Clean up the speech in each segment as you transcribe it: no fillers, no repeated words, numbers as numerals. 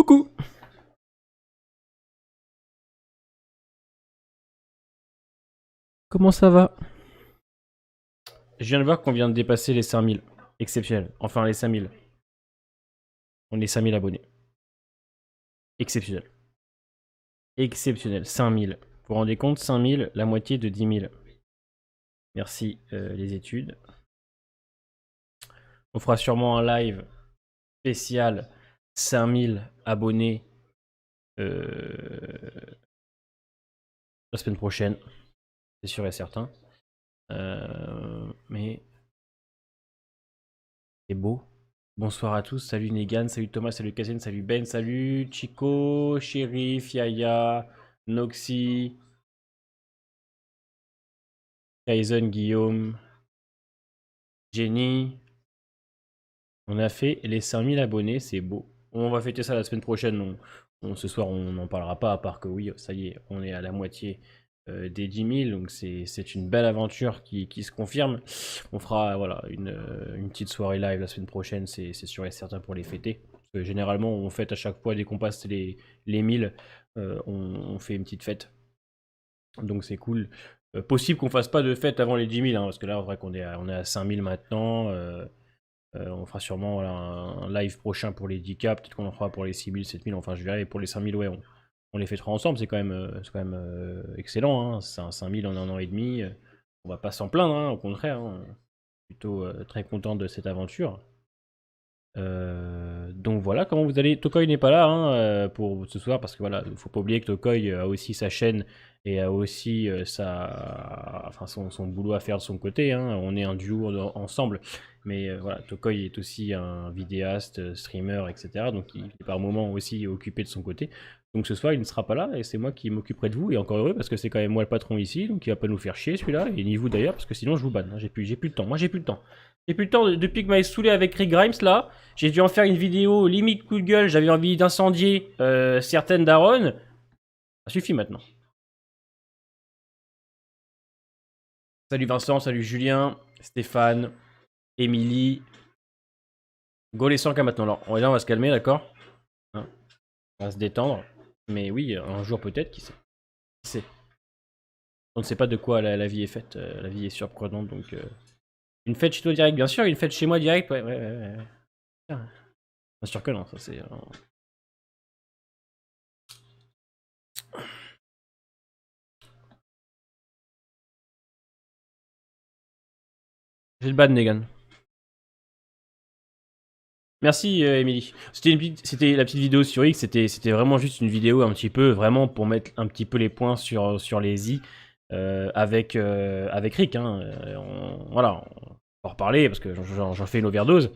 Coucou. Comment ça va? Je viens de voir qu'on vient de dépasser les 5000. Exceptionnel. Enfin, les 5000. On est 5000 abonnés. Exceptionnel. Exceptionnel. 5000. Vous vous rendez compte? 5000, la moitié de 10 000. Merci les études. On fera sûrement un live spécial 5000 abonnés la semaine prochaine. C'est sûr et certain. Mais c'est beau. Bonsoir à tous, salut Negan, salut Thomas, salut Kazen, salut Ben, salut Chico, Shérif, Yaya, Noxy, Kaizen, Guillaume, Jenny. On a fait les 5000 abonnés, c'est beau. On va fêter ça la semaine prochaine, ce soir on n'en parlera pas, à part que oui, ça y est, on est à la moitié des 10 000, donc c'est une belle aventure qui se confirme. On fera voilà, une petite soirée live la semaine prochaine, c'est sûr et certain pour les fêter. Parce que généralement, on fête à chaque fois, dès qu'on passe les 1000, on fait une petite fête. Donc c'est cool. Possible qu'on fasse pas de fête avant les 10 000, hein, parce que là, on vrai qu'on est à 5000 maintenant. On fera sûrement voilà, un live prochain pour les 10K, peut-être qu'on en fera pour les 6000, 7000, enfin je verrai. Et pour les 5000, ouais, on les fêtera ensemble, c'est quand même excellent. Hein. C'est un 5000 en un an et demi, on va pas s'en plaindre, hein, au contraire. Hein. Plutôt très content de cette aventure. Donc voilà, comment vous allez? Tokoi n'est pas là hein, pour ce soir parce que voilà, il faut pas oublier que Tokoi a aussi sa chaîne et a aussi son boulot à faire de son côté. Hein. On est un duo ensemble, mais voilà, Tokoi est aussi un vidéaste, streamer, etc. Donc il est par moment aussi occupé de son côté. Donc ce soir il ne sera pas là et c'est moi qui m'occuperai de vous et encore heureux parce que c'est quand même moi le patron ici, donc il va pas nous faire chier celui-là et ni vous d'ailleurs parce que sinon je vous banne. Hein. J'ai plus le temps. Moi j'ai plus le temps. J'ai plus le temps depuis que m'avez saoulé avec Rick Grimes là. J'ai dû en faire une vidéo limite coup de gueule, j'avais envie d'incendier certaines darons. Ça suffit maintenant. Salut Vincent, salut Julien, Stéphane, Émilie. Go les 100K maintenant. Alors, on va se calmer, d'accord hein. On va se détendre. Mais oui, un jour peut-être, qui sait. Qui sait. On ne sait pas de quoi la vie est faite. La vie est surprenante, donc... Une fête chez toi direct, bien sûr. Une fête chez moi direct, ouais. Bien sûr que non, ça c'est... J'ai le ban, Negan. Merci Émilie. C'était la petite vidéo sur X, c'était vraiment juste une vidéo un petit peu, vraiment pour mettre un petit peu les points sur les i avec Rick. Hein. Voilà, on va en reparler parce que j'en fais une overdose.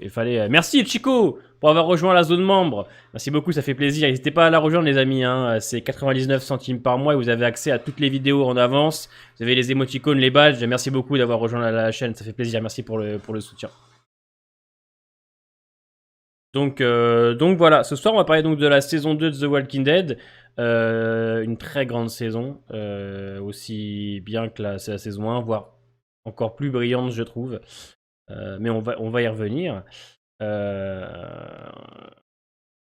Il fallait. Merci Chico pour avoir rejoint la zone membre. Merci beaucoup, ça fait plaisir. N'hésitez pas à la rejoindre les amis. Hein. C'est 99 centimes par mois et vous avez accès à toutes les vidéos en avance. Vous avez les émoticônes, les badges. Merci beaucoup d'avoir rejoint la chaîne, ça fait plaisir. Merci pour le soutien. Donc voilà, ce soir on va parler donc de la saison 2 de The Walking Dead. Une très grande saison, aussi bien que la saison 1, voire encore plus brillante je trouve. Mais on va y revenir. Et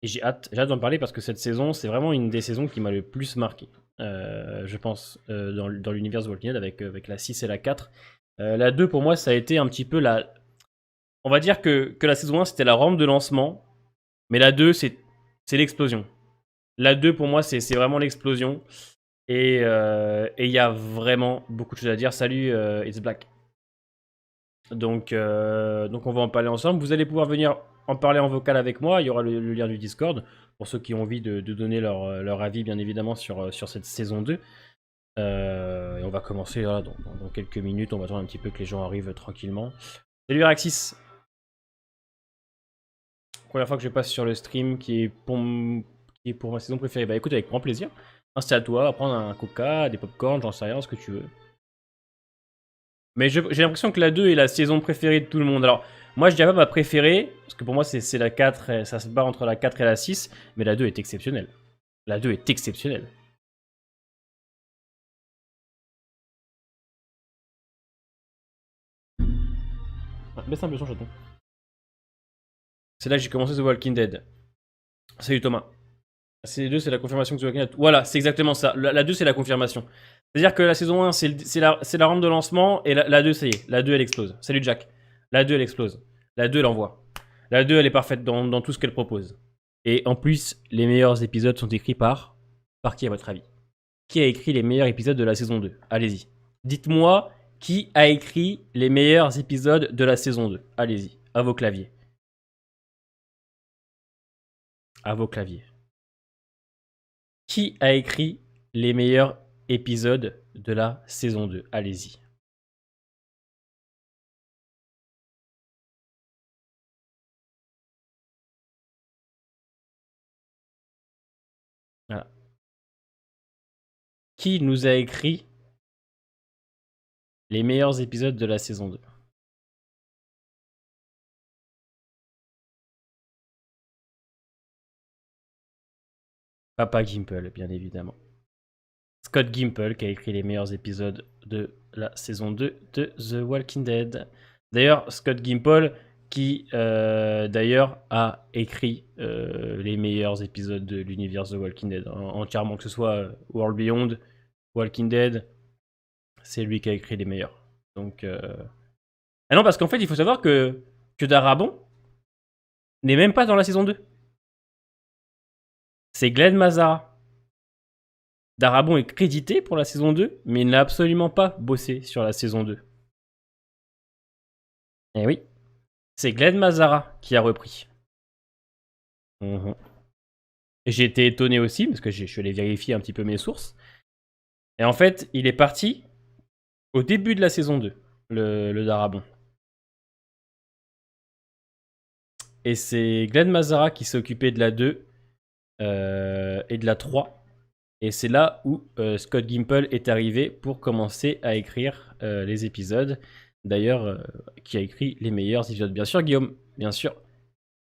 j'ai hâte d'en parler parce que cette saison, c'est vraiment une des saisons qui m'a le plus marqué. Je pense, dans l'univers de The Walking Dead avec la 6 et la 4. La 2 pour moi ça a été un petit peu la... On va dire que la saison 1 c'était la rampe de lancement. Mais la 2, c'est l'explosion. La 2, pour moi, c'est vraiment l'explosion. Et il y a vraiment beaucoup de choses à dire. Salut, It's Black. Donc on va en parler ensemble. Vous allez pouvoir venir en parler en vocal avec moi. Il y aura le lien du Discord pour ceux qui ont envie de donner leur avis, bien évidemment, sur cette saison 2. Et on va commencer là, dans quelques minutes. On va attendre un petit peu que les gens arrivent tranquillement. Salut, Araxis. Première fois que je passe sur le stream qui est pour ma saison préférée. Bah écoute, avec grand plaisir. Installe-toi, prendre un coca, des popcorn, j'en sais rien, ce que tu veux. Mais j'ai l'impression que la 2 est la saison préférée de tout le monde. Alors, moi je dirais pas ma préférée, parce que pour moi c'est la 4, ça se bat entre la 4 et la 6, mais la 2 est exceptionnelle. La 2 est exceptionnelle. Baisse un peu son chaton. C'est là que j'ai commencé The Walking Dead. Salut Thomas. C'est 2, c'est la confirmation que The Walking Dead. Voilà, c'est exactement ça. La 2, c'est la confirmation. C'est-à-dire que la saison 1, c'est la rampe de lancement, et la 2, ça y est. La 2, elle explose. Salut Jack. La 2, elle explose. La 2, elle envoie. La 2, elle est parfaite dans tout ce qu'elle propose. Et en plus, les meilleurs épisodes sont écrits par... Par qui, à votre avis? Qui a écrit les meilleurs épisodes de la saison 2? Allez-y. Dites-moi qui a écrit les meilleurs épisodes de la saison 2. Allez-y, à vos claviers. À vos claviers. Qui a écrit les meilleurs épisodes de la saison 2? Allez-y. Voilà. Qui nous a écrit les meilleurs épisodes de la saison 2? Papa Gimple, bien évidemment. Scott Gimple qui a écrit les meilleurs épisodes de la saison 2 de The Walking Dead. D'ailleurs, Scott Gimple qui d'ailleurs a écrit les meilleurs épisodes de l'univers The Walking Dead entièrement, que ce soit World Beyond, Walking Dead, c'est lui qui a écrit les meilleurs. Donc ah non, parce qu'en fait, il faut savoir que Darabont n'est même pas dans la saison 2. C'est Glenn Mazzara. Darabont est crédité pour la saison 2, mais il n'a absolument pas bossé sur la saison 2. Eh oui, c'est Glenn Mazzara qui a repris. J'ai été étonné aussi, parce que je suis allé vérifier un petit peu mes sources. Et en fait, il est parti au début de la saison 2, le Darabont. Et c'est Glenn Mazzara qui s'est occupé de la 2 et de la 3. Et c'est là où Scott Gimple est arrivé pour commencer à écrire les épisodes. D'ailleurs, qui a écrit les meilleurs épisodes. Bien sûr, Guillaume, bien sûr.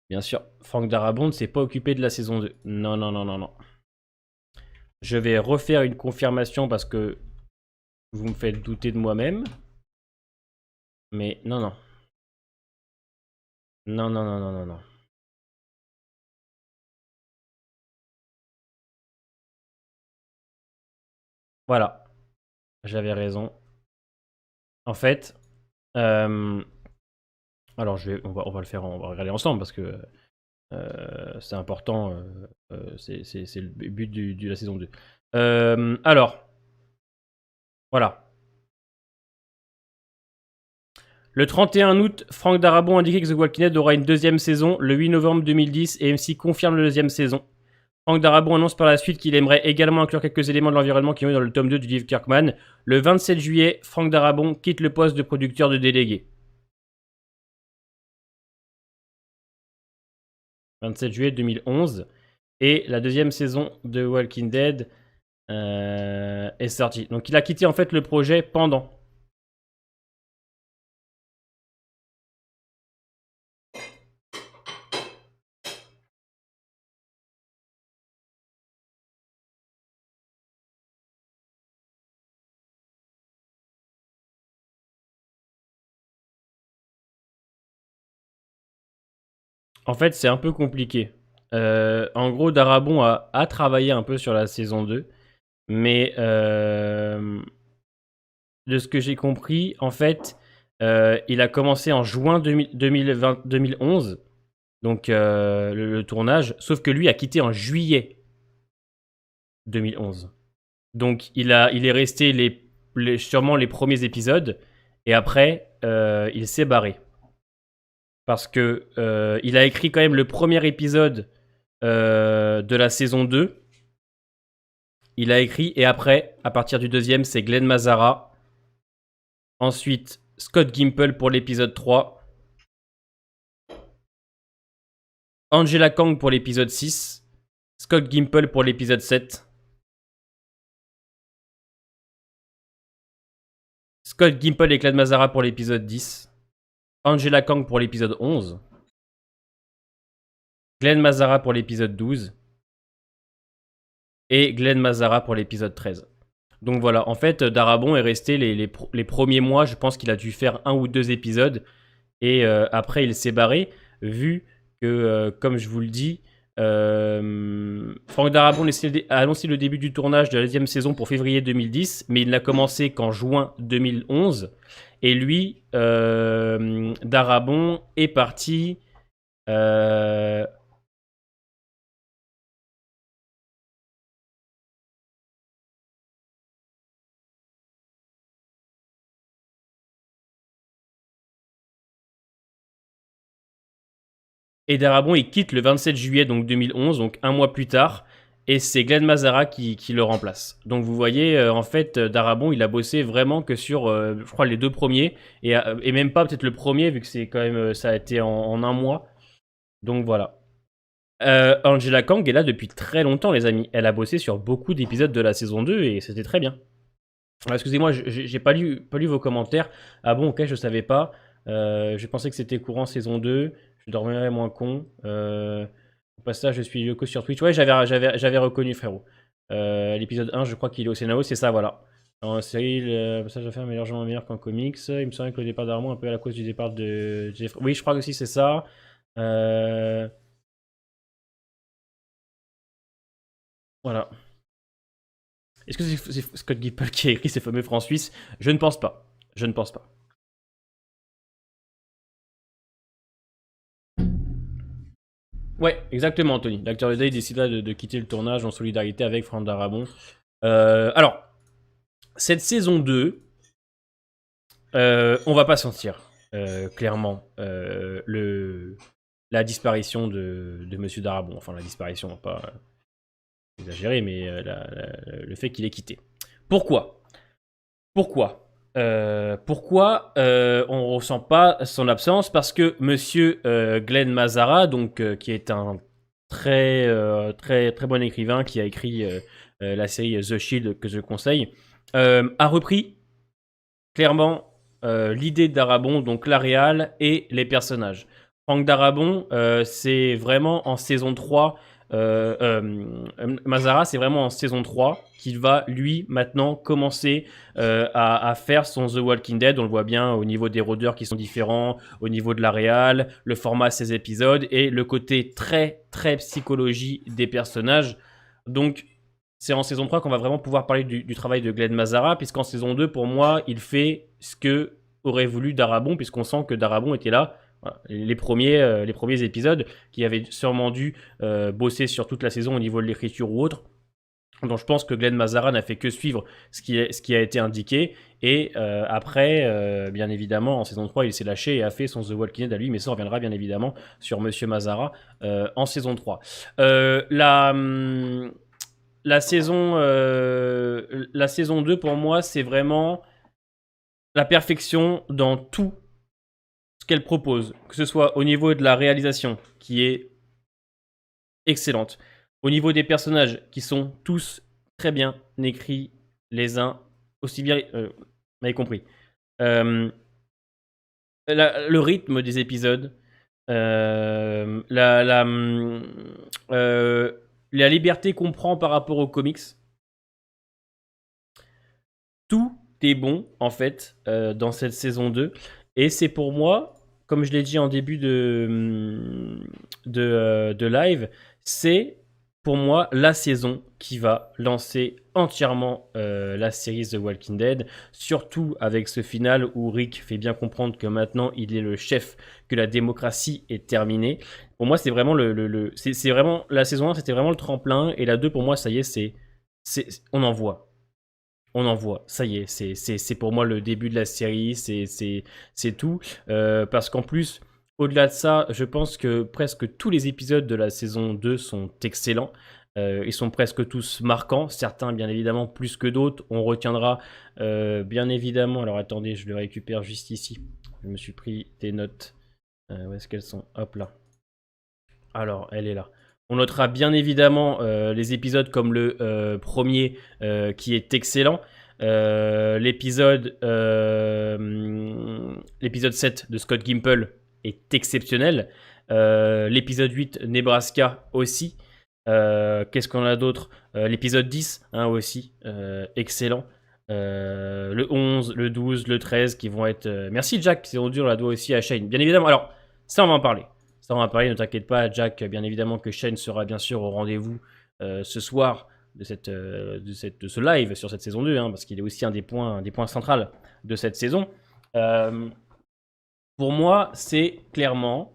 Bien sûr, Frank Darabont ne s'est pas occupé de la saison 2. Non, non, non, non, non. Je vais refaire une confirmation parce que vous me faites douter de moi-même. Mais non, non. Non, non, non, non, non, non. Voilà. J'avais raison. En fait, alors on va le faire, on va regarder ensemble parce que c'est important. C'est le but de la saison 2. Alors, voilà. Le 31 août, Frank Darabont a indiqué que The Walking Dead aura une deuxième saison le 8 novembre 2010 et MC confirme la deuxième saison. Frank Darabont annonce par la suite qu'il aimerait également inclure quelques éléments de l'environnement qui ont eu dans le tome 2 du livre Kirkman. Le 27 juillet, Frank Darabont quitte le poste de producteur de délégué. 27 juillet 2011. Et la deuxième saison de Walking Dead est sortie. Donc il a quitté en fait le projet pendant. En fait, c'est un peu compliqué. En gros, Darabont a travaillé un peu sur la saison 2. Mais de ce que j'ai compris, en fait, il a commencé en juin 2011, donc le tournage, sauf que lui a quitté en juillet 2011. Donc il est resté sûrement les premiers épisodes, et après, il s'est barré. Parce que il a écrit quand même le premier épisode de la saison 2. Il a écrit, et après, à partir du deuxième, c'est Glenn Mazzara. Ensuite, Scott Gimple pour l'épisode 3. Angela Kang pour l'épisode 6. Scott Gimple pour l'épisode 7. Scott Gimple et Glenn Mazzara pour l'épisode 10. Angela Kang pour l'épisode 11. Glenn Mazzara pour l'épisode 12. Et Glenn Mazzara pour l'épisode 13. Donc voilà, en fait, Darabont est resté les premiers mois, je pense qu'il a dû faire 1 ou 2 épisodes. Et après, il s'est barré, vu que, comme je vous le dis, Franck Darabont a annoncé le début du tournage de la 10e saison pour février 2010, mais il n'a commencé qu'en juin 2011. Et lui, Darabont est parti... Et Darabont, il quitte le 27 juillet donc 2011, donc un mois plus tard, et c'est Glenn Mazara qui le remplace. Donc vous voyez, en fait, Darabont, il a bossé vraiment que sur, je crois, les 2 premiers, et même pas peut-être le premier, vu que c'est quand même, ça a été en un mois. Donc voilà. Angela Kang est là depuis très longtemps, les amis. Elle a bossé sur beaucoup d'épisodes de la saison 2, et c'était très bien. Alors, excusez-moi, j'ai pas lu vos commentaires. Ah bon, ok, je savais pas. Je pensais que c'était courant saison 2. Je dormirais moins con. Au passage, je suis Yoko sur Twitch. Ouais, j'avais reconnu, frérot. L'épisode 1, je crois qu'il est au scénario, c'est ça, voilà. En série, le passage à faire est largement meilleur qu'en comics. Il me semble que le départ d'Armand, un peu à la cause du départ de Jeffrey. Oui, je crois que aussi c'est ça. Voilà. Est-ce que c'est Scott Gimple qui a écrit ces fameux francs suisses? Je ne pense pas. Je ne pense pas. Ouais, exactement, Anthony. L'acteur de Day décida de quitter le tournage en solidarité avec Franck Darabont. Alors, cette saison 2, on va pas sentir clairement la disparition de Monsieur Darabont. Enfin, la disparition, on va pas exagérer, mais le fait qu'il ait quitté. Pourquoi Pourquoi on ressent pas son absence? Parce que Monsieur Glenn Mazara, donc qui est un très bon écrivain qui a écrit la série The Shield que je conseille, a repris clairement l'idée de Darabont, donc la réal et les personnages. Franck Darabont, c'est vraiment en saison 3. Mazara, c'est vraiment en saison 3 qu'il va, lui, maintenant commencer à faire son The Walking Dead. On le voit bien au niveau des rôdeurs qui sont différents, au niveau de la réal, le format de ses épisodes et le côté très psychologie des personnages. Donc, c'est en saison 3 qu'on va vraiment pouvoir parler du travail de Glenn Mazara, puisqu'en saison 2, pour moi, il fait ce que aurait voulu Darabont, puisqu'on sent que Darabont était là. Voilà, les premiers épisodes, qui avaient sûrement dû bosser sur toute la saison au niveau de l'écriture ou autre. Donc je pense que Glenn Mazara n'a fait que suivre ce qui a été indiqué. Et après, bien évidemment, en saison 3, il s'est lâché et a fait son The Walking Dead à lui. Mais ça, on reviendra bien évidemment sur Monsieur Mazara en saison 3. La saison 2, pour moi, c'est vraiment la perfection dans tout ce qu'elle propose. Que ce soit au niveau de la réalisation, qui est excellente. Au niveau des personnages, qui sont tous très bien écrits, les uns aussi bien... vous m'avez compris. Le rythme des épisodes, la liberté qu'on prend par rapport aux comics, tout est bon, en fait, dans cette saison 2. Et c'est pour moi, comme je l'ai dit en début de live, c'est pour moi la saison qui va lancer entièrement la série The Walking Dead. Surtout avec ce final où Rick fait bien comprendre que maintenant il est le chef, que la démocratie est terminée. Pour moi, c'est vraiment c'est vraiment la saison 1, c'était vraiment le tremplin. Et la 2, pour moi, ça y est, on en voit. On en voit, ça y est, c'est pour moi le début de la série, c'est tout. Parce qu'en plus, au-delà de ça, je pense que presque tous les épisodes de la saison 2 sont excellents. Ils sont presque tous marquants, certains bien évidemment plus que d'autres. On retiendra bien évidemment, alors attendez, je le récupère juste ici. Je me suis pris des notes. Où est-ce qu'elles sont? Hop là. Alors, elle est là. On notera bien évidemment les épisodes comme le premier qui est excellent. L'épisode 7 de Scott Gimple est exceptionnel. L'épisode 8, Nebraska aussi. Qu'est-ce qu'on a d'autre? L'épisode 10 hein, aussi, excellent. Le 11, le 12, le 13 qui vont être... Merci Jack, c'est on la doit aussi à Shane. Bien évidemment, alors ça on va en parler. Ça, on va parler, ne t'inquiète pas, Jack, bien évidemment que Shane sera bien sûr au rendez-vous ce soir de ce live sur cette saison 2, hein, parce qu'il est aussi un des points centraux de cette saison. Pour moi, c'est clairement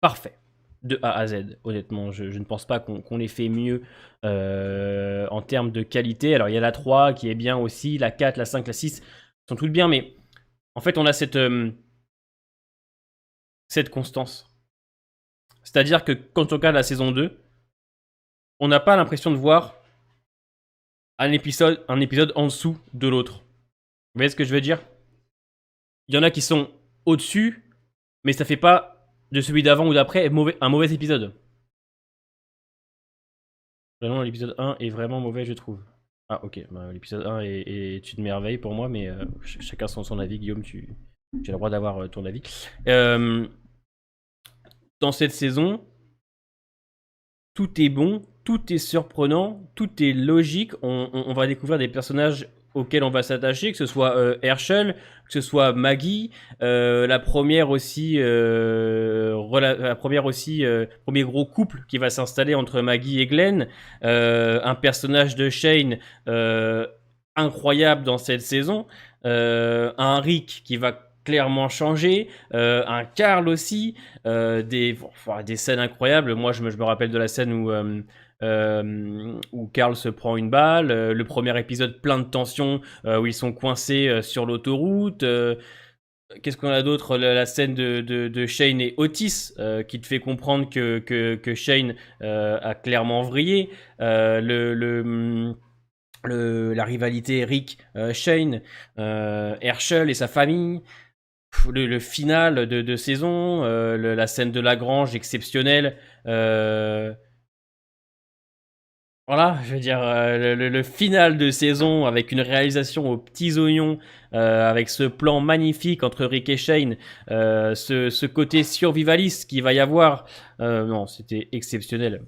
parfait de A à Z, honnêtement. Je ne pense pas qu'on ait fait mieux en termes de qualité. Alors, il y a la 3 qui est bien aussi, la 4, la 5, la 6 sont toutes bien, mais en fait, on a cette constance. C'est-à-dire que quand on regarde la saison 2, on n'a pas l'impression de voir un épisode en dessous de l'autre. Vous voyez ce que je veux dire? Il y en a qui sont au-dessus, mais ça fait pas de celui d'avant ou d'après un mauvais épisode. Vraiment, l'épisode 1 est vraiment mauvais, je trouve. Ah, ok. Bah, l'épisode 1 est une merveille pour moi, mais chacun son avis. Guillaume, tu as le droit d'avoir ton avis. Dans cette saison, tout est bon, tout est surprenant, tout est logique. On va découvrir des personnages auxquels on va s'attacher, que ce soit Herschel, que ce soit Maggie, la première aussi, premier gros couple qui va s'installer entre Maggie et Glenn, un personnage de Shane incroyable dans cette saison, un Rick qui va clairement changé, un Carl aussi, des scènes incroyables. Moi, je me rappelle de la scène où Carl se prend une balle, le premier épisode plein de tensions où ils sont coincés sur l'autoroute. Qu'est-ce qu'on a d'autre? La scène de Shane et Otis qui te fait comprendre que Shane a clairement vrillé. La rivalité Rick Shane, Herschel et sa famille. Le final de saison, la scène de Lagrange exceptionnelle. Voilà, je veux dire, le final de saison avec une réalisation aux petits oignons, avec ce plan magnifique entre Rick et Shane, ce côté survivaliste qu'il va y avoir. Non, c'était exceptionnel.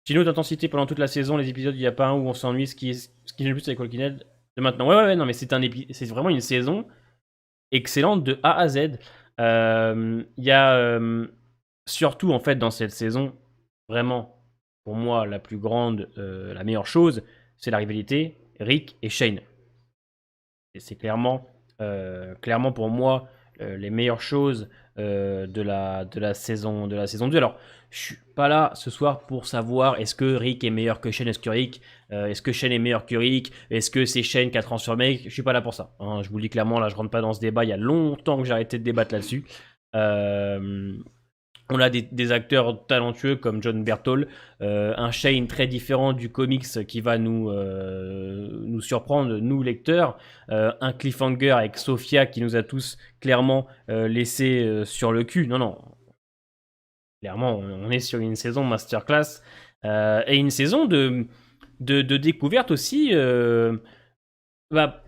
Sinon, d'intensité pendant toute la saison, les épisodes, il n'y a pas un où on s'ennuie, ce qui est le plus avec Walking Dead de maintenant. Ouais, non, mais c'est vraiment une saison excellente de A à Z. Il y a surtout en fait dans cette saison, vraiment, pour moi, la plus grande, la meilleure chose, c'est la rivalité Rick et Shane. Et c'est clairement pour moi les meilleures choses de la saison 2. Alors, je suis pas là ce soir pour savoir est-ce que Rick est meilleur que Shane, est-ce que Shane est meilleur que Rick, est-ce que c'est Shane qui a transformé Rick. Je suis pas là pour ça. Hein. Je vous le dis clairement, là, je rentre pas dans ce débat. Il y a longtemps que j'ai arrêté de débattre là-dessus. On a des acteurs talentueux comme John Berthold, un Shane très différent du comics qui va nous surprendre, nous lecteurs, un cliffhanger avec Sophia qui nous a tous clairement laissé sur le cul. Non, clairement, on est sur une saison masterclass et une saison de découverte aussi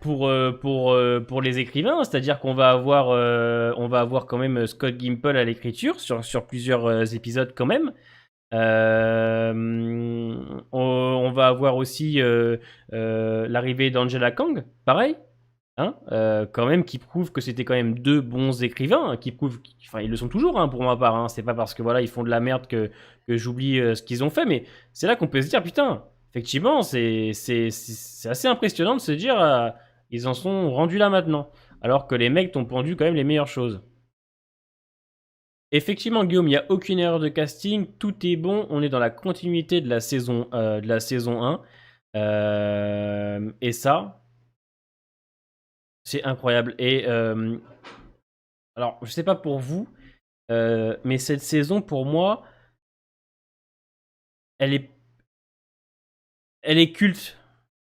pour les écrivains, c'est-à-dire qu'on va avoir quand même Scott Gimple à l'écriture sur plusieurs épisodes quand même. On va avoir aussi l'arrivée d'Angela Kang, pareil. Hein, quand même, qui prouve que c'était quand même deux bons écrivains, hein, enfin ils le sont toujours hein, pour ma part. Hein, c'est pas parce que voilà ils font de la merde que j'oublie ce qu'ils ont fait, mais c'est là qu'on peut se dire putain, effectivement c'est assez impressionnant de se dire ils en sont rendus là maintenant, alors que les mecs t'ont pendu quand même les meilleures choses. Effectivement, Guillaume, il n'y a aucune erreur de casting, tout est bon, on est dans la continuité de la saison 1. Et ça, c'est incroyable. Et alors, je sais pas pour vous, mais cette saison, pour moi, elle est culte,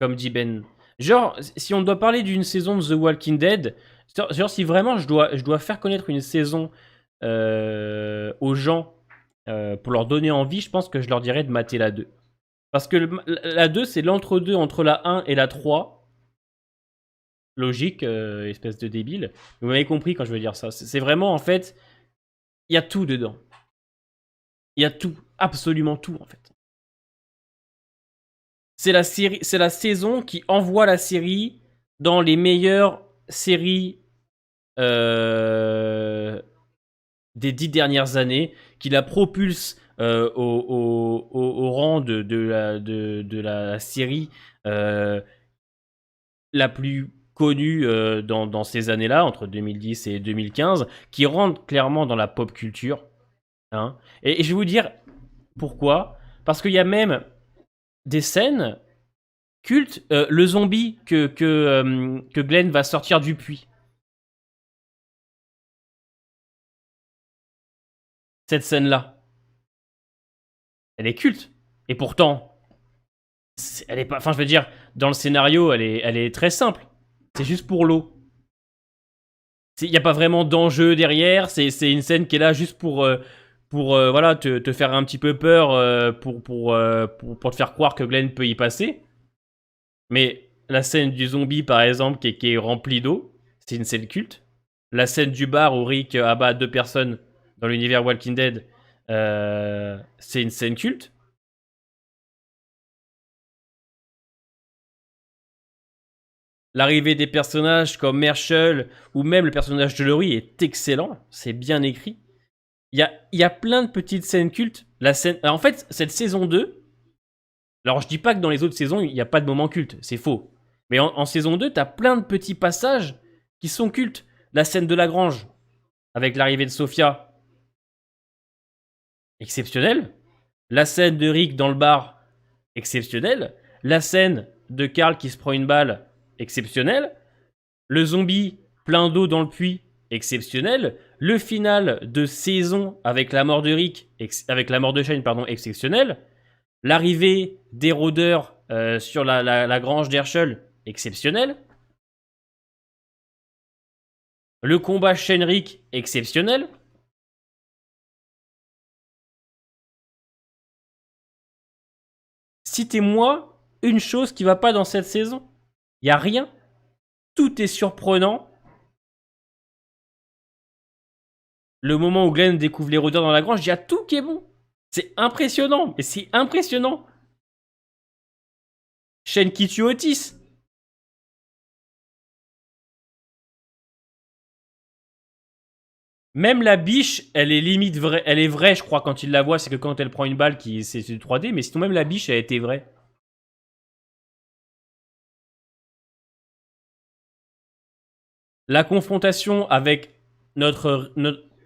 comme dit Ben. Genre, si on doit parler d'une saison de The Walking Dead, genre si vraiment je dois faire connaître une saison aux gens pour leur donner envie, je pense que je leur dirais de mater la 2. Parce que la 2, c'est l'entre-deux entre la 1 et la 3. Logique, espèce de débile. Vous m'avez compris quand je veux dire ça. C'est vraiment, en fait, il y a tout dedans. Il y a tout, absolument tout, en fait. C'est la saison qui envoie la série dans les meilleures séries des 10 dernières années, qui la propulse au rang de la série la plus connue dans ces années-là, entre 2010 et 2015, qui rentre clairement dans la pop culture. Hein. Et je vais vous dire pourquoi. Parce qu'il y a même des scènes cultes. Le zombie que Glenn va sortir du puits. Cette scène-là, elle est culte. Et pourtant, elle est pas. Enfin, je veux dire, dans le scénario, elle est très simple. C'est juste pour l'eau. Il n'y a pas vraiment d'enjeu derrière. C'est une scène qui est là juste pour voilà, te faire un petit peu peur, pour te faire croire que Glenn peut y passer. Mais la scène du zombie, par exemple, qui est remplie d'eau, c'est une scène culte. La scène du bar où Rick abat 2 personnes dans l'univers Walking Dead, c'est une scène culte. L'arrivée des personnages comme Herschel ou même le personnage de Laurie est excellent, c'est bien écrit. Il y a plein de petites scènes cultes. La scène... Alors en fait, cette saison 2, alors je dis pas que dans les autres saisons, il n'y a pas de moments cultes, c'est faux. Mais en saison 2, t'as plein de petits passages qui sont cultes. La scène de la grange, avec l'arrivée de Sophia, exceptionnelle. La scène de Rick dans le bar, exceptionnelle. La scène de Carl qui se prend une balle, exceptionnelle. Le zombie plein d'eau dans le puits, exceptionnel. Le final de saison avec la mort de Rick, avec la mort de Shane, pardon, exceptionnel. L'arrivée des rôdeurs sur la grange d'Herschel, exceptionnel. Le combat Shane-Rick, exceptionnel. Citez-moi une chose qui va pas dans cette saison. Il y a rien. Tout est surprenant. Le moment où Glenn découvre les rôdeurs dans la grange, il y a tout qui est bon. C'est impressionnant, mais c'est impressionnant. Shane qui tue Otis. Même la biche, elle est limite vraie. Elle est vraie, je crois, quand il la voit. C'est que quand elle prend une balle, c'est du 3D. Mais sinon, même la biche, elle était vraie. La confrontation avec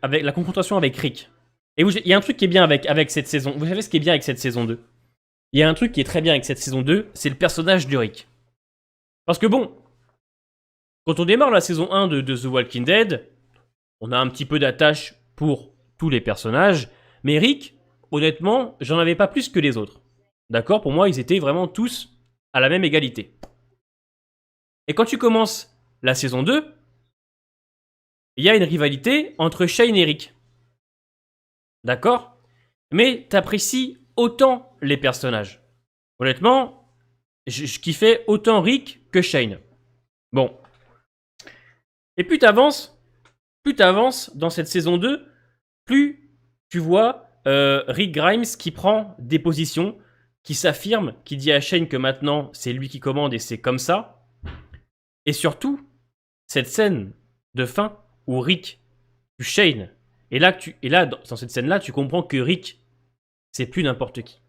avec la confrontation avec Rick. Et il y a un truc qui est bien avec cette saison. Vous savez ce qui est bien avec cette saison 2? Il y a un truc qui est très bien avec cette saison 2, c'est le personnage de Rick. Parce que bon, quand on démarre la saison 1 de The Walking Dead, on a un petit peu d'attache pour tous les personnages, mais Rick, honnêtement, j'en avais pas plus que les autres. D'accord? Pour moi, ils étaient vraiment tous à la même égalité. Et quand tu commences la saison 2, il y a une rivalité entre Shane et Rick. D'accord? Mais t'apprécies autant les personnages. Honnêtement, je kiffais autant Rick que Shane. Bon. Et plus t'avances dans cette saison 2, plus tu vois Rick Grimes qui prend des positions, qui s'affirme, qui dit à Shane que maintenant c'est lui qui commande et c'est comme ça. Et surtout, cette scène de fin où Rick tue Shane. Et là, dans cette scène-là, tu comprends que Rick, c'est plus n'importe qui.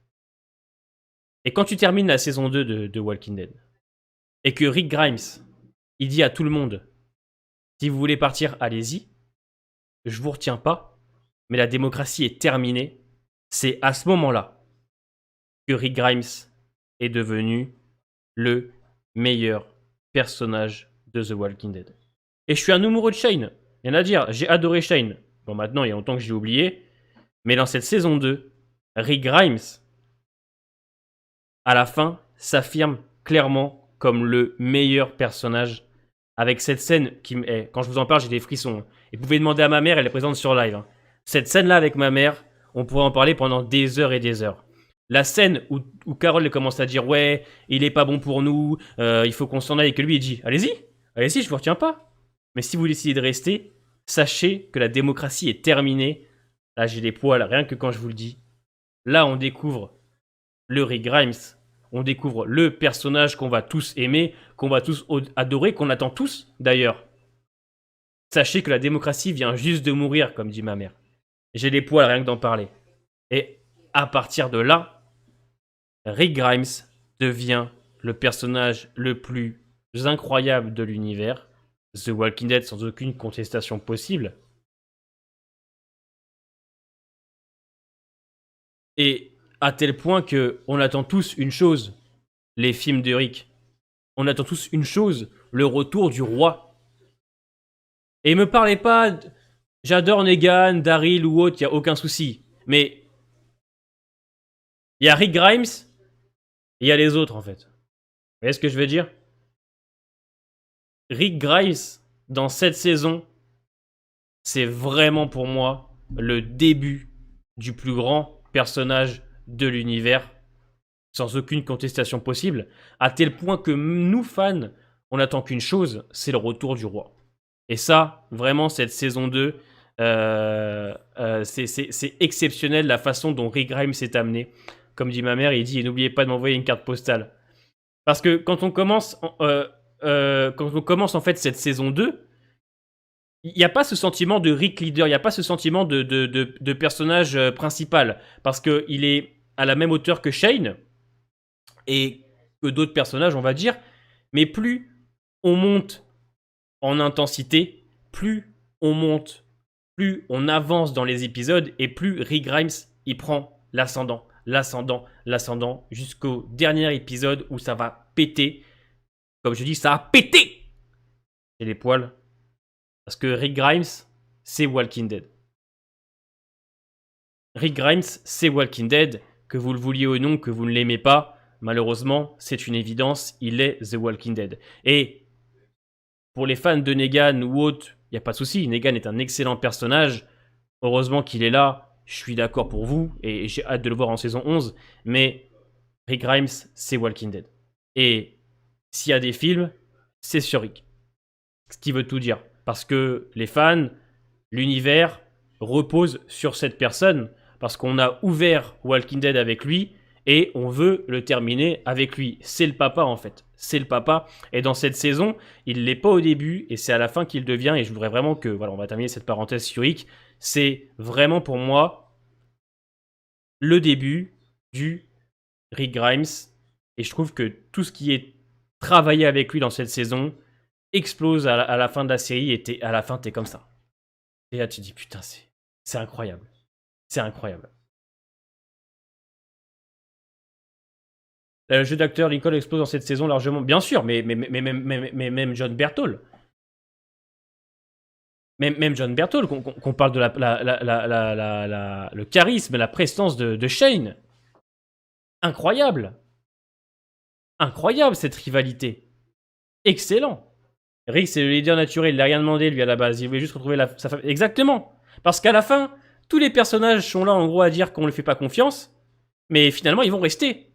Et quand tu termines la saison 2 de Walking Dead, et que Rick Grimes, il dit à tout le monde, si vous voulez partir, allez-y, je vous retiens pas, mais la démocratie est terminée, c'est à ce moment-là que Rick Grimes est devenu le meilleur personnage de The Walking Dead. Et je suis un amoureux de Shane, rien à dire, j'ai adoré Shane. Bon, maintenant, il y a longtemps que j'ai oublié, mais dans cette saison 2, Rick Grimes, à la fin, s'affirme clairement comme le meilleur personnage, avec cette scène qui me... Quand je vous en parle, j'ai des frissons. Et vous pouvez demander à ma mère, elle est présente sur live. Hein. Cette scène-là avec ma mère, on pourrait en parler pendant des heures et des heures. La scène où Carol commence à dire « Ouais, il est pas bon pour nous, il faut qu'on s'en aille », et que lui il dit « Allez-y, allez-y, je vous retiens pas. Mais si vous décidez de rester, sachez que la démocratie est terminée. » Là, j'ai des poils, rien que quand je vous le dis. Là, on découvre le Rick Grimes. On découvre le personnage qu'on va tous aimer, qu'on va tous adorer, qu'on attend tous d'ailleurs. Sachez que la démocratie vient juste de mourir, comme dit ma mère. J'ai les poils rien que d'en parler. Et à partir de là, Rick Grimes devient le personnage le plus incroyable de l'univers. The Walking Dead sans aucune contestation possible. Et à tel point que on attend tous une chose, les films de Rick. On attend tous une chose, le retour du roi. Et me parlez pas, j'adore Negan, Daryl ou autre, y a aucun souci. Mais il y a Rick Grimes, et il y a les autres en fait. Vous voyez ce que je veux dire? Rick Grimes, dans cette saison, c'est vraiment pour moi le début du plus grand personnage de l'univers, sans aucune contestation possible, à tel point que nous, fans, on n'attend qu'une chose, c'est le retour du roi. Et ça, vraiment, cette saison 2, c'est exceptionnel la façon dont Rick Grimes s'est amené. Comme dit ma mère, il dit, et n'oubliez pas de m'envoyer une carte postale. Parce que quand on commence en fait cette saison 2, il n'y a pas ce sentiment de Rick leader, il n'y a pas ce sentiment de personnage principal. Parce qu'il est à la même hauteur que Shane et que d'autres personnages, on va dire. Mais plus on monte en intensité, plus on monte, plus on avance dans les épisodes et plus Rick Grimes il prend l'ascendant, jusqu'au dernier épisode où ça va péter. Comme je dis, ça a pété. Et les poils. Parce que Rick Grimes, c'est Walking Dead. Rick Grimes, c'est Walking Dead. Que vous le vouliez ou non, que vous ne l'aimez pas, malheureusement, c'est une évidence, il est The Walking Dead. Et pour les fans de Negan ou autres, il n'y a pas de souci. Negan est un excellent personnage. Heureusement qu'il est là. Je suis d'accord pour vous. Et j'ai hâte de le voir en saison 11. Mais Rick Grimes, c'est Walking Dead. Et s'il y a des films, c'est sur Rick. Ce qui veut tout dire. Parce que les fans, l'univers repose sur cette personne. Parce qu'on a ouvert Walking Dead avec lui. Et on veut le terminer avec lui. C'est le papa en fait. C'est le papa. Et dans cette saison, il l'est pas au début et c'est à la fin qu'il devient. Et je voudrais vraiment que, voilà, on va terminer cette parenthèse sur Rick. C'est vraiment pour moi le début du Rick Grimes. Et je trouve que tout ce qui est travaillé avec lui dans cette saison explose à la fin de la série. Et à la fin, t'es comme ça. Et là, tu te dis, putain, c'est incroyable. C'est incroyable. Le jeu d'acteur Lincoln explose dans cette saison largement. Bien sûr, mais même John Berthold. Même John Berthold, qu'on parle de le charisme, la prestance de Shane. Incroyable. Incroyable cette rivalité. Excellent. Rick, c'est le leader naturel, il n'a rien demandé lui à la base. Il voulait juste retrouver sa femme. Exactement. Parce qu'à la fin, tous les personnages sont là en gros à dire qu'on ne lui fait pas confiance. Mais finalement, ils vont rester.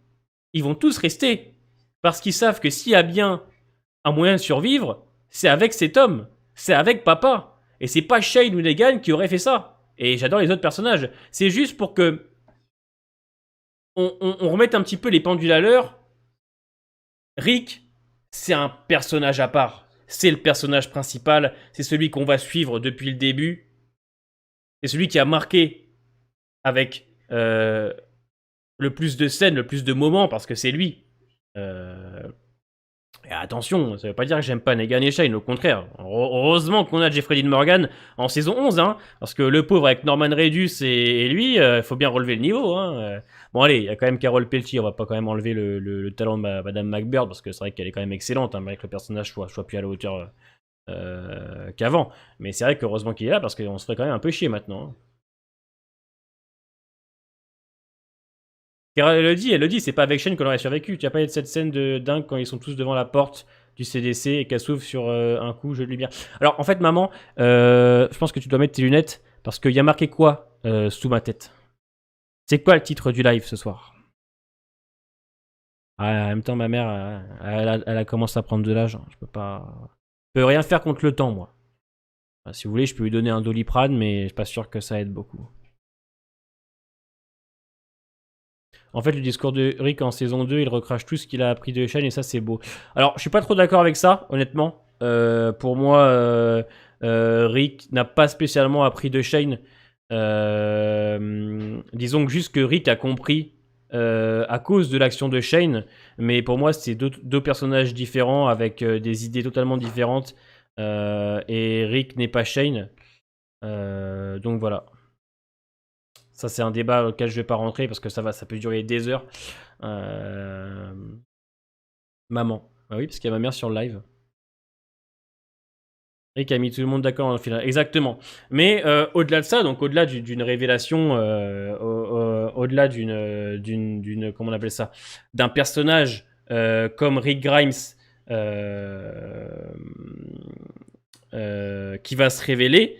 Ils vont tous rester. Parce qu'ils savent que s'il y a bien un moyen de survivre, c'est avec cet homme. C'est avec papa. Et c'est pas Shane ou Negan qui aurait fait ça. Et j'adore les autres personnages. C'est juste pour que on remette un petit peu les pendules à l'heure. Rick, c'est un personnage à part. C'est le personnage principal. C'est celui qu'on va suivre depuis le début. C'est celui qui a marqué avec le plus de scènes, le plus de moments, parce que c'est lui. Et attention, ça veut pas dire que j'aime pas Negan et Shane, au contraire. Heureusement qu'on a Jeffrey Dean Morgan en saison 11, hein, parce que le pauvre avec Norman Reedus et lui, faut bien relever le niveau. Hein. Bon allez, il y a quand même Carole Pelletier, on va pas quand même enlever le talent de Madame McBird, parce que c'est vrai qu'elle est quand même excellente, hein, malgré que le personnage soit plus à la hauteur qu'avant. Mais c'est vrai qu'heureusement qu'il est là, parce qu'on se ferait quand même un peu chier maintenant. Hein. Elle le dit, c'est pas avec Shane qu'on aurait survécu. Tu as pas eu de cette scène de dingue quand ils sont tous devant la porte du CDC et qu'elle s'ouvre sur un coup, jeu de lumière. Alors en fait, maman, je pense que tu dois mettre tes lunettes parce qu'il y a marqué quoi sous ma tête. C'est quoi le titre du live ce soir? Ah, en même temps, ma mère, elle a commencé à prendre de l'âge. Je peux pas. Je peux rien faire contre le temps, moi. Enfin, si vous voulez, je peux lui donner un Doliprane, mais je suis pas sûr que ça aide beaucoup. En fait, le discours de Rick en saison 2, il recrache tout ce qu'il a appris de Shane et ça, c'est beau. Alors, je suis pas trop d'accord avec ça, honnêtement. Pour moi, Rick n'a pas spécialement appris de Shane. Disons que juste que Rick a compris à cause de l'action de Shane, mais pour moi c'est deux personnages différents avec des idées totalement différentes, et Rick n'est pas Shane. Donc voilà. Ça c'est un débat auquel je vais pas rentrer parce que ça peut durer des heures. Maman. Ah oui, parce qu'il y a ma mère sur le live. Rick a mis tout le monde d'accord en final. Exactement. Mais au-delà de ça, donc au-delà d'une révélation, au-delà comment on appelle ça, d'un personnage comme Rick Grimes euh, qui va se révéler,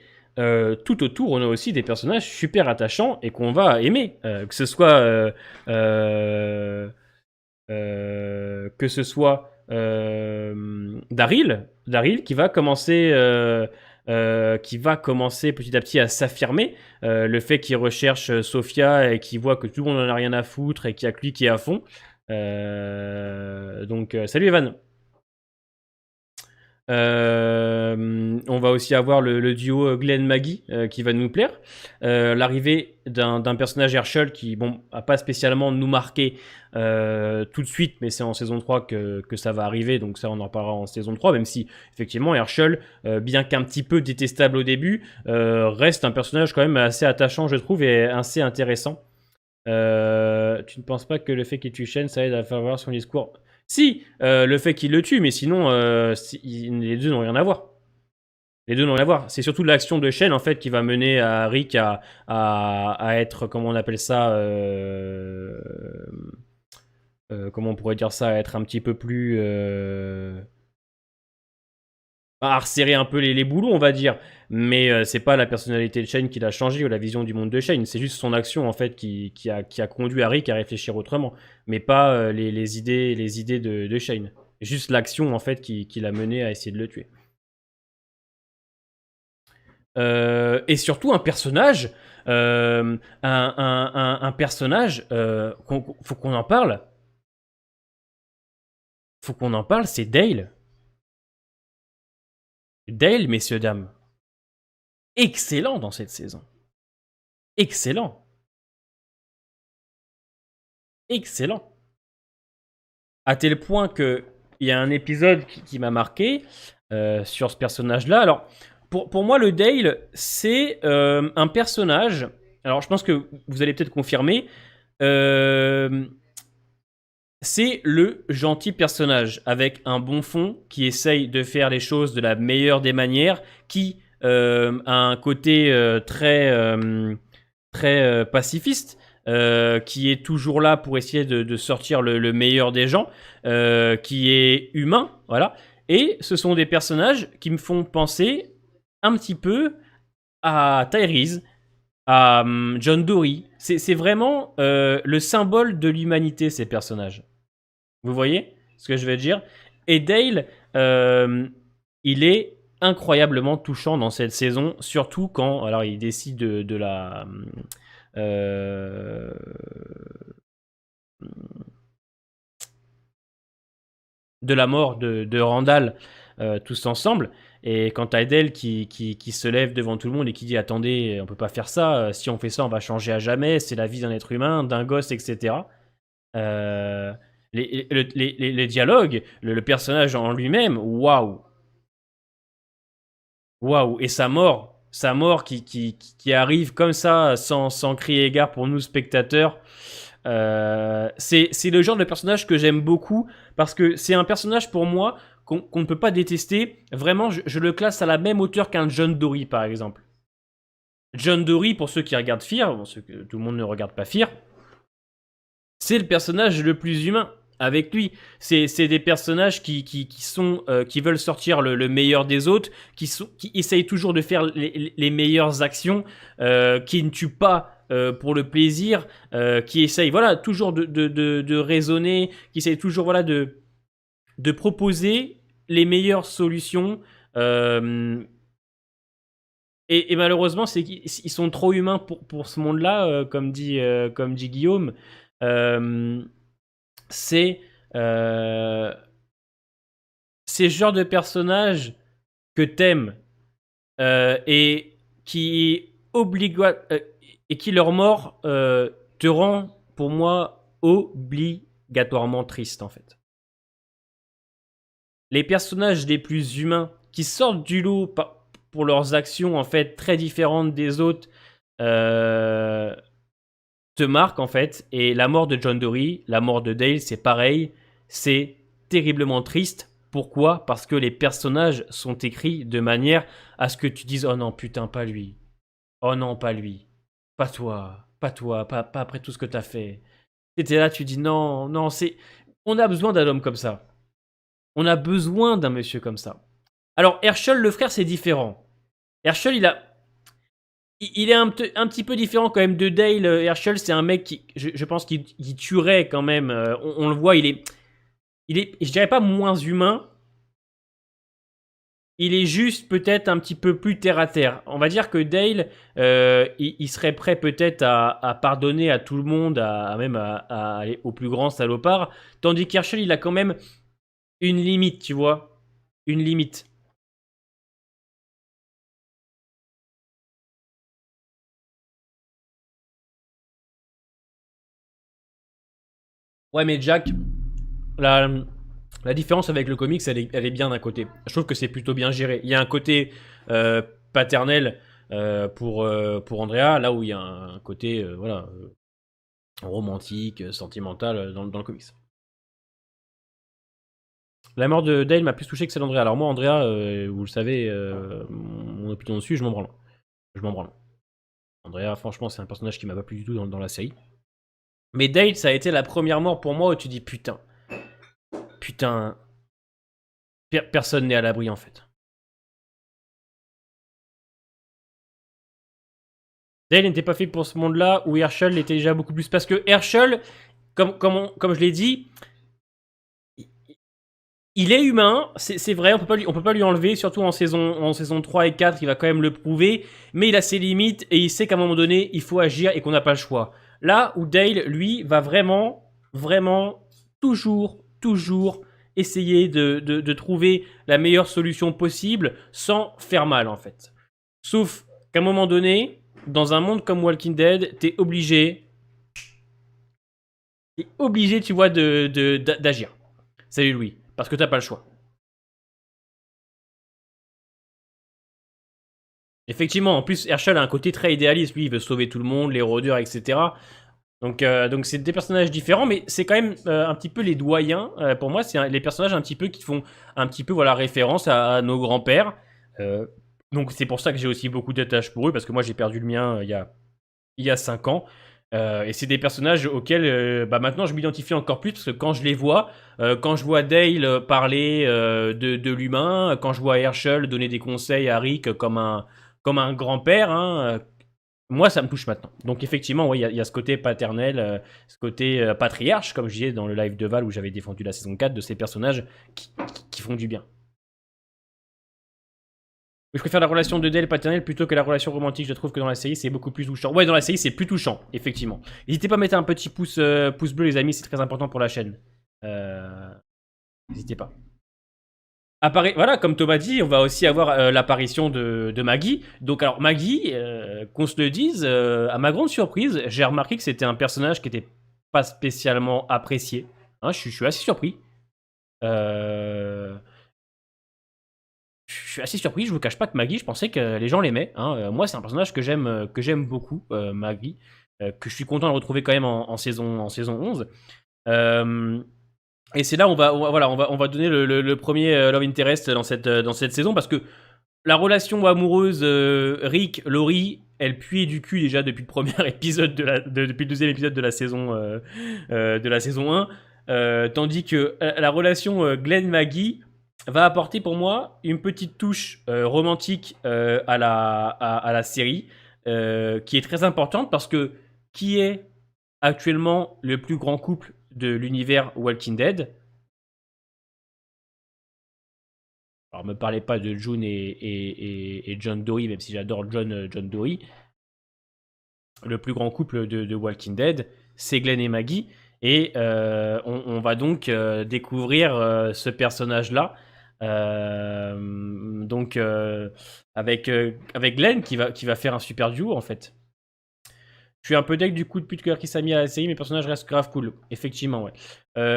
tout autour, on a aussi des personnages super attachants et qu'on va aimer. Que ce soit Daryl qui va commencer petit à petit à s'affirmer. Le fait qu'il recherche Sophia et qu'il voit que tout le monde en a rien à foutre et qu'il y a que lui qui est à fond. Salut Evan. On va aussi avoir le duo Glenn-Maggie qui va nous plaire. L'arrivée d'un personnage Herschel qui, bon, a pas spécialement nous marqué tout de suite, mais c'est en saison 3 que ça va arriver, donc ça on en parlera en saison 3, même si effectivement Herschel, bien qu'un petit peu détestable au début, reste un personnage quand même assez attachant, je trouve, et assez intéressant. Tu ne penses pas que le fait qu'il tue Shen, ça aide à faire voir son discours? Si, le fait qu'il le tue, mais sinon, les deux n'ont rien à voir. Les deux n'ont rien à voir. C'est surtout l'action de Shen, en fait, qui va mener à Rick à être, comment on appelle ça, comment on pourrait dire ça, à être un petit peu plus... à resserrer un peu les boulons, on va dire. Mais c'est pas la personnalité de Shane qui l'a changé ou la vision du monde de Shane. C'est juste son action, en fait, qui a conduit Rick à réfléchir autrement. Mais pas les idées de Shane. Juste l'action, en fait, qui l'a mené à essayer de le tuer. Et surtout un personnage, un personnage, faut qu'on en parle. Faut qu'on en parle, c'est Dale. Dale, messieurs, dames. Excellent dans cette saison. Excellent. Excellent. À tel point qu'il y a un épisode qui m'a marqué sur ce personnage-là. Alors, pour moi, le Dale, c'est un personnage. Alors, je pense que vous allez peut-être confirmer. C'est le gentil personnage avec un bon fond qui essaye de faire les choses de la meilleure des manières, qui a un côté très pacifiste, qui est toujours là pour essayer de sortir le meilleur des gens, qui est humain, voilà. Et ce sont des personnages qui me font penser un petit peu à Tyrese, à John Dory. C'est vraiment le symbole de l'humanité, ces personnages. Vous voyez ce que je veux dire? Et Dale, il est incroyablement touchant dans cette saison, surtout quand alors il décide de euh, la mort de Randall tous ensemble. Et quand t'as Dale qui se lève devant tout le monde et qui dit attendez, on peut pas faire ça, si on fait ça on va changer à jamais, c'est la vie d'un être humain, d'un gosse, etc. Euh, les dialogues, le personnage en lui-même, waouh! Waouh! Et sa mort qui arrive comme ça, sans crier gare pour nous spectateurs. C'est le genre de personnage que j'aime beaucoup parce que c'est un personnage pour moi qu'on ne peut pas détester. Vraiment, je le classe à la même hauteur qu'un John Dory, par exemple. John Dory, pour ceux qui regardent Fear, ceux que tout le monde ne regarde pas Fear, c'est le personnage le plus humain avec lui. C'est des personnages qui veulent sortir le meilleur des autres, qui essayent toujours de faire les meilleures actions, qui ne tuent pas pour le plaisir, qui essayent voilà, toujours de raisonner, qui essayent toujours voilà, de proposer les meilleures solutions. Et malheureusement, c'est qu'ils sont trop humains pour ce monde-là, comme dit Guillaume. Euh, c'est euh, ces genres de personnages que t'aimes et qui et qui leur mort te rend, pour moi, obligatoirement triste, en fait. Les personnages les plus humains qui sortent du lot pour leurs actions, en fait, très différentes des autres, te marquent, en fait. Et la mort de John Dory, la mort de Dale, c'est pareil. C'est terriblement triste. Pourquoi? Parce que les personnages sont écrits de manière à ce que tu dises « Oh non, putain, pas lui. Oh non, pas lui. Pas toi. Pas toi. Pas après tout ce que t'as fait. » T'étais là, tu dis « Non, non, c'est... On a besoin d'un homme comme ça. On a besoin d'un monsieur comme ça. » Alors, Herschel, le frère, c'est différent. Herschel, il est un petit peu différent quand même de Dale. Herschel, c'est un mec qui, je pense qu'il tuerait quand même. On le voit, il est, je dirais pas moins humain. Il est juste peut-être un petit peu plus terre à terre. On va dire que Dale, il serait prêt peut-être à pardonner à tout le monde, même à aller au plus grand salopard. Tandis qu'Herschel, il a quand même une limite, tu vois. Une limite. Ouais, mais Jack, la, la différence avec le comics, elle est bien d'un côté. Je trouve que c'est plutôt bien géré. Il y a un côté paternel pour Andrea, là où il y a un côté voilà, romantique, sentimental dans le comics. La mort de Dale m'a plus touché que celle d'Andrea. Alors moi, Andrea, vous le savez, mon opinion dessus, je m'en branle. Je m'en branle. Andrea, franchement, c'est un personnage qui m'a pas plu du tout dans la série. Mais Dale, ça a été la première mort pour moi où tu dis putain, personne n'est à l'abri en fait. Dale n'était pas fait pour ce monde-là, où Herschel l'était déjà beaucoup plus. Parce que Herschel, comme je l'ai dit, il est humain, c'est vrai, on peut pas lui enlever, surtout en saison 3 et 4, il va quand même le prouver, mais il a ses limites et il sait qu'à un moment donné, il faut agir et qu'on n'a pas le choix. Là où Dale, lui, va vraiment, vraiment, toujours essayer de trouver la meilleure solution possible sans faire mal, en fait. Sauf qu'à un moment donné, dans un monde comme Walking Dead, t'es obligé, tu vois, d'agir. Salut Louis, parce que t'as pas le choix. Effectivement, en plus, Herschel a un côté très idéaliste. Lui, il veut sauver tout le monde, les rôdeurs, etc. Donc c'est des personnages différents, mais c'est quand même un petit peu les doyens. Pour moi, c'est les personnages un petit peu qui font un petit peu voilà, référence à nos grands-pères. Donc c'est pour ça que j'ai aussi beaucoup d'attaches pour eux, parce que moi j'ai perdu le mien il y a 5 ans. Et c'est des personnages auxquels maintenant je m'identifie encore plus, parce que quand je les vois, quand je vois Dale parler de l'humain, quand je vois Herschel donner des conseils à Rick comme un grand-père, hein, moi ça me touche maintenant. Donc effectivement, ouais, il y a ce côté paternel, ce côté patriarche, comme je disais dans le live de Val où j'avais défendu la saison 4, de ces personnages qui font du bien. Je préfère la relation de Dale paternelle plutôt que la relation romantique. Je trouve que dans la série, c'est beaucoup plus touchant. Ouais, dans la série, c'est plus touchant, effectivement. N'hésitez pas à mettre un petit pouce bleu, les amis, c'est très important pour la chaîne. N'hésitez pas. Voilà, comme Thomas dit, on va aussi avoir l'apparition de Maggie. Donc, alors, Maggie, qu'on se le dise, à ma grande surprise, j'ai remarqué que c'était un personnage qui n'était pas spécialement apprécié. Hein, je suis assez surpris. Je suis assez surpris, je vous cache pas que Maggie, je pensais que les gens l'aimaient. Hein. Moi, c'est un personnage que j'aime beaucoup, Maggie, que je suis content de retrouver quand même en saison 11. Et c'est là où on va donner le premier Love Interest dans cette saison, parce que la relation amoureuse Rick-Laurie, elle puait du cul déjà depuis le premier épisode depuis le deuxième épisode de la saison 1. Tandis que la relation Glenn-Maggie va apporter pour moi une petite touche romantique à la série, qui est très importante, parce que qui est actuellement le plus grand couple de l'univers Walking Dead? Alors, me parlez pas de June et John Dory, même si j'adore John Dory. Le plus grand couple de Walking Dead, c'est Glenn et Maggie. Et on va donc découvrir ce personnage-là Donc, avec Glenn qui va faire un super duo en fait. Je suis un peu deck du coup de pute que Arki s'est mis à la série, mes personnages restent grave cool. Effectivement, ouais.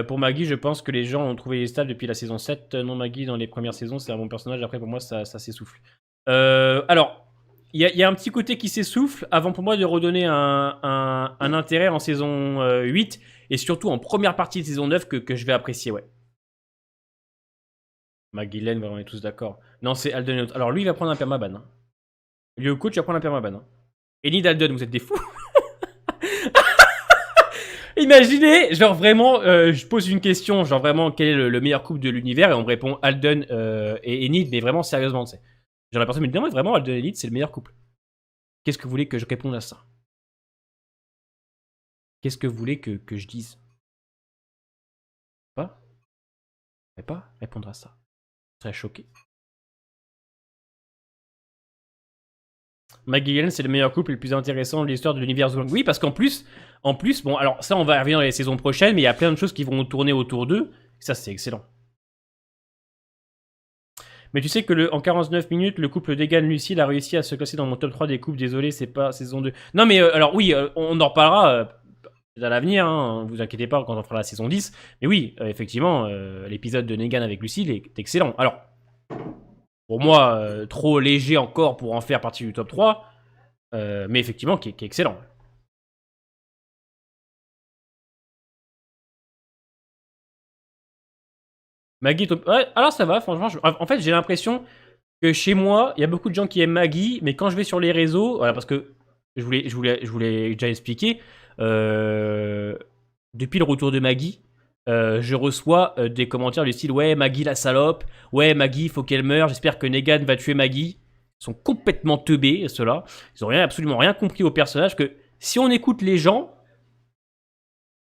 Pour Maggie, je pense que les gens ont trouvé les stats depuis la saison 7. Non, Maggie, dans les premières saisons, c'est un bon personnage. Après, pour moi, ça s'essouffle. Alors, il y a un petit côté qui s'essouffle avant pour moi de redonner un intérêt en saison 8 et surtout en première partie de saison 9 que je vais apprécier, ouais. Maggie Lane, on est tous d'accord. Non, c'est Alden. Alors lui, il va prendre un permaban. Hein. Lui, le coach, il va prendre un permaban. Hein. Et ni Alden, vous êtes des fous. Imaginez, genre vraiment, je pose une question, genre vraiment, quel est le meilleur couple de l'univers, et on me répond Alden et Enid, mais vraiment sérieusement, tu sais. Genre la personne me dit, non, mais vraiment, Alden et Enid, c'est le meilleur couple. Qu'est-ce que vous voulez que je réponde à ça? Qu'est-ce que vous voulez que je dise? Pas? Je vais pas répondre à ça. Je serais choqué. Maggie et Glenn, c'est le meilleur couple et le plus intéressant de l'histoire de l'univers. Oui, parce qu'en plus, bon, alors ça, on va y revenir dans les saisons prochaines, mais il y a plein de choses qui vont tourner autour d'eux. Ça, c'est excellent. Mais tu sais que en 49 minutes, le couple Degan-Lucille a réussi à se classer dans mon top 3 des couples. Désolé, c'est pas saison 2. Non, mais alors oui, on en reparlera à l'avenir, hein, vous inquiétez pas quand on fera la saison 10. Mais oui, effectivement, l'épisode de Negan avec Lucille est excellent. Alors, pour moi, trop léger encore pour en faire partie du top 3, mais effectivement, qui est excellent. Maggie, top... ouais, alors ça va, franchement. En fait, j'ai l'impression que chez moi, il y a beaucoup de gens qui aiment Maggie, mais quand je vais sur les réseaux, voilà, parce que je voulais déjà expliquer, depuis le retour de Maggie, je reçois des commentaires du style ouais, Maggie la salope, ouais, Maggie, faut qu'elle meure, j'espère que Negan va tuer Maggie. Ils sont complètement teubés, ceux-là. Ils ont absolument rien compris au personnage, que si on écoute les gens,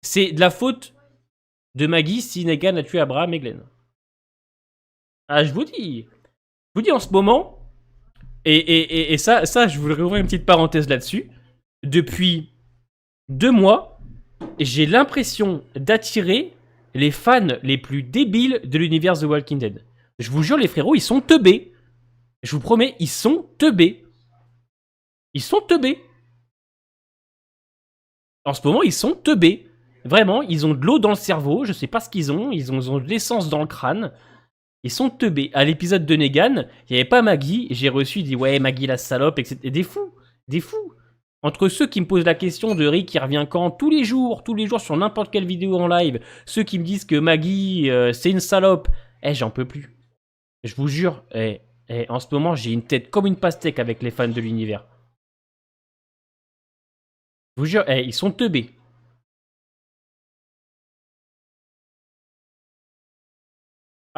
c'est de la faute de Maggie si Negan a tué Abraham et Glenn. Ah, je vous dis en ce moment, et ça, je voudrais ouvrir une petite parenthèse là-dessus. Depuis 2 mois, j'ai l'impression d'attirer les fans les plus débiles de l'univers The Walking Dead. Je vous jure, les frérots, ils sont teubés. Je vous promets, ils sont teubés. Ils sont teubés. En ce moment, ils sont teubés. Vraiment, ils ont de l'eau dans le cerveau, je sais pas ce qu'ils ont, ils ont de l'essence dans le crâne. Ils sont teubés. À l'épisode de Negan, il n'y avait pas Maggie. J'ai reçu des ouais, Maggie la salope, etc. Et des fous. Des fous. Entre ceux qui me posent la question de Rick qui revient quand, tous les jours sur n'importe quelle vidéo en live, ceux qui me disent que Maggie, c'est une salope, j'en peux plus. Je vous jure, en ce moment, j'ai une tête comme une pastèque avec les fans de l'univers. Je vous jure, ils sont teubés.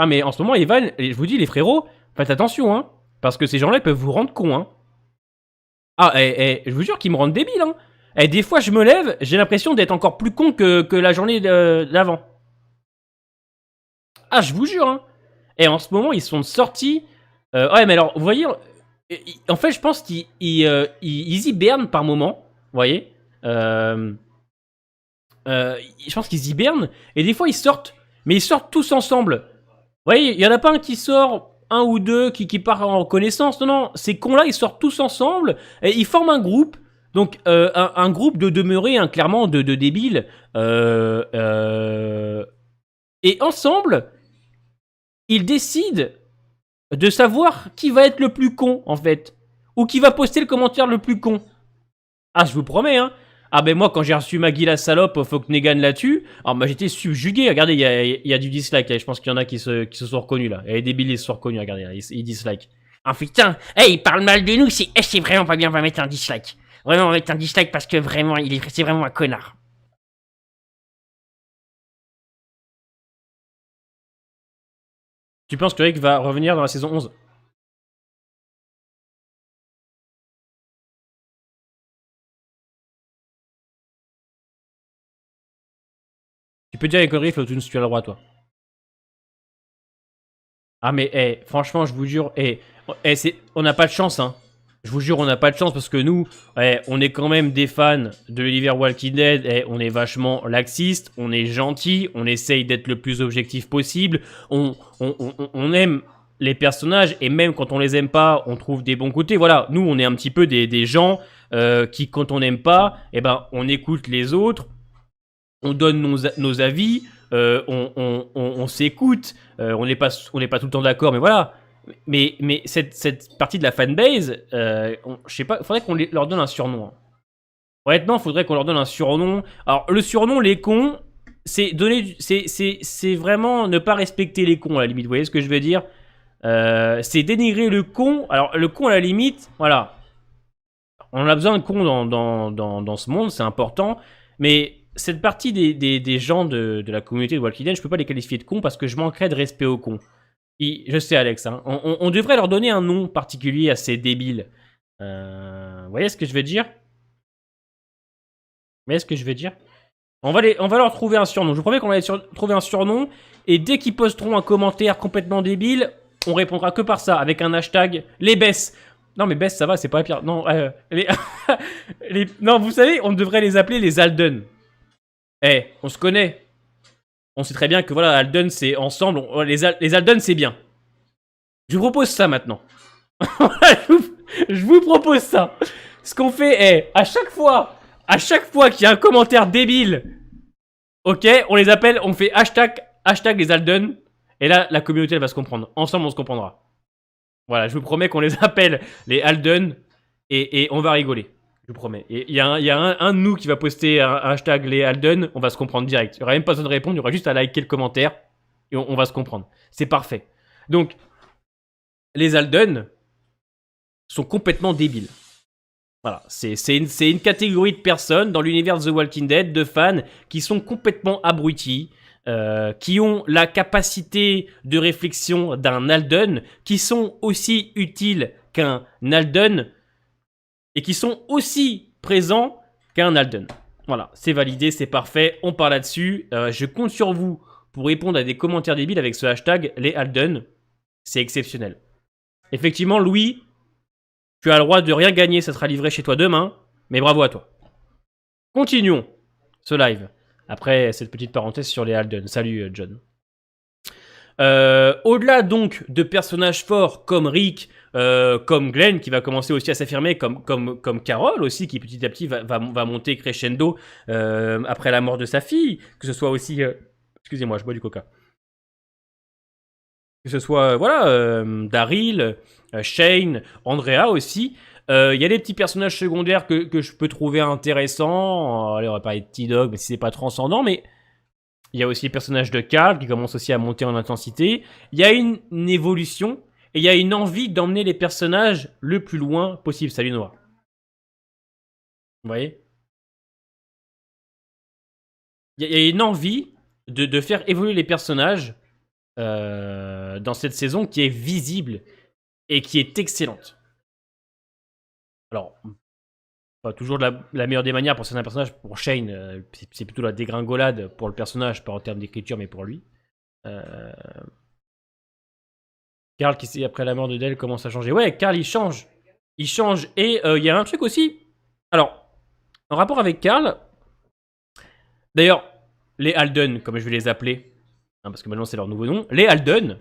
Ah, mais en ce moment, Evan, je vous dis, les frérots, faites attention, hein. Parce que ces gens-là, ils peuvent vous rendre con, hein. Ah, je vous jure qu'ils me rendent débile, hein. Des fois, je me lève, j'ai l'impression d'être encore plus con que la journée d'avant. Ah, je vous jure, hein. Et en ce moment, ils sont sortis. Ouais, mais alors, vous voyez, en fait, je pense qu'ils hibernent par moment. Vous voyez je pense qu'ils hibernent. Et des fois, ils sortent. Mais ils sortent tous ensemble. Vous voyez, il y en a pas un qui sort, un ou deux qui part en reconnaissance. Non, non, ces cons-là, ils sortent tous ensemble. Et ils forment un groupe. Donc, un groupe de demeurés, hein, clairement, de débiles. Et ensemble, ils décident de savoir qui va être le plus con, en fait. Ou qui va poster le commentaire le plus con. Ah, je vous promets, hein. Ah ben moi, quand j'ai reçu Maggie la salope, faut que Negan la tue. Alors moi, j'étais subjugué. Regardez, il y a du dislike. Là. Je pense qu'il y en a qui se sont reconnus, là. Il y a des débiles, ils se sont reconnus, regardez, là. Ils dislike. Ah putain, il parle mal de nous, c'est vraiment pas bien, on va mettre un dislike. Vraiment, on va mettre un dislike parce que vraiment, c'est vraiment un connard. Tu penses que Rick va revenir dans la saison 11? Tu peux dire avec Riff, Flotoon, si tu as le droit, toi. Ah mais franchement, je vous jure, on n'a pas de chance, hein. Je vous jure, on n'a pas de chance parce que nous, ouais, on est quand même des fans de l'univers Walking Dead. On est vachement laxiste, on est gentil, on essaye d'être le plus objectif possible. On aime les personnages et même quand on les aime pas, on trouve des bons côtés. Voilà, nous, on est un petit peu des gens qui, quand on n'aime pas, eh ben, on écoute les autres, on donne nos avis, on s'écoute, on n'est pas tout le temps d'accord, mais voilà. Mais cette partie de la fanbase, je sais pas, faudrait qu'on leur donne un surnom. Hein. Honnêtement, faudrait qu'on leur donne un surnom. Alors, le surnom, les cons, c'est vraiment ne pas respecter les cons, à la limite. Vous voyez ce que je veux dire? C'est dénigrer le con. Alors, le con, à la limite, voilà. On a besoin de cons dans ce monde, c'est important. Mais cette partie des gens de la communauté de Walking Dead, je peux pas les qualifier de cons parce que je manquerais de respect aux cons. Je sais, Alex, hein, on devrait leur donner un nom particulier à ces débiles. Vous voyez ce que je veux dire? Vous voyez ce que je veux dire? On va leur trouver un surnom. Je vous promets qu'on va trouver un surnom. Et dès qu'ils posteront un commentaire complètement débile, on répondra que par ça, avec un hashtag les baisses. Non, mais baisse, ça va, c'est pas pire. Non, non, vous savez, on devrait les appeler les Alden. On se connaît. On sait très bien que voilà, Alden, c'est ensemble. Les Alden, c'est bien. Je vous propose ça maintenant. je vous propose ça. Ce qu'on fait, à chaque fois qu'il y a un commentaire débile, ok, on les appelle, on fait hashtag les Alden. Et là, la communauté, elle va se comprendre. Ensemble, on se comprendra. Voilà, je vous promets qu'on les appelle les Alden. Et on va rigoler. Je vous promets. Et il y a un de nous qui va poster un hashtag les Alden, on va se comprendre direct. Il n'y aura même pas besoin de répondre, il y aura juste à liker le commentaire. Et on va se comprendre. C'est parfait. Donc, les Alden sont complètement débiles. Voilà, c'est une catégorie de personnes dans l'univers de The Walking Dead, de fans, qui sont complètement abrutis, qui ont la capacité de réflexion d'un Alden, qui sont aussi utiles qu'un Alden, et qui sont aussi présents qu'un Alden. Voilà, c'est validé, c'est parfait, on part là-dessus. Je compte sur vous pour répondre à des commentaires débiles avec ce hashtag, les Alden. C'est exceptionnel. Effectivement, Louis, tu as le droit de rien gagner, ça sera livré chez toi demain, mais bravo à toi. Continuons ce live, après cette petite parenthèse sur les Alden. Salut John. Au-delà donc de personnages forts comme Rick, comme Glenn qui va commencer aussi à s'affirmer, comme Carol aussi qui petit à petit va monter crescendo après la mort de sa fille, que ce soit aussi... excusez-moi, je bois du coca. Que ce soit, voilà, Daryl, Shane, Andrea aussi. Il y a des petits personnages secondaires que je peux trouver intéressants. Allez, on va parler de T-Dog, mais si c'est pas transcendant, mais... Il y a aussi les personnages de Carl qui commencent aussi à monter en intensité. Il y a une évolution et il y a une envie d'emmener les personnages le plus loin possible. Salut Noah. Vous voyez? Il y a une envie de faire évoluer les personnages dans cette saison qui est visible et qui est excellente. Alors, pas toujours de la meilleure des manières pour certains personnages. Pour Shane, c'est plutôt la dégringolade pour le personnage, pas en termes d'écriture, mais pour lui. Carl qui, après la mort de Dell, commence à changer. Ouais, Carl, il change. Il change. Et il y a un truc aussi. Alors, en rapport avec Carl... D'ailleurs, les Alden, comme je vais les appeler, hein, parce que maintenant c'est leur nouveau nom, les Alden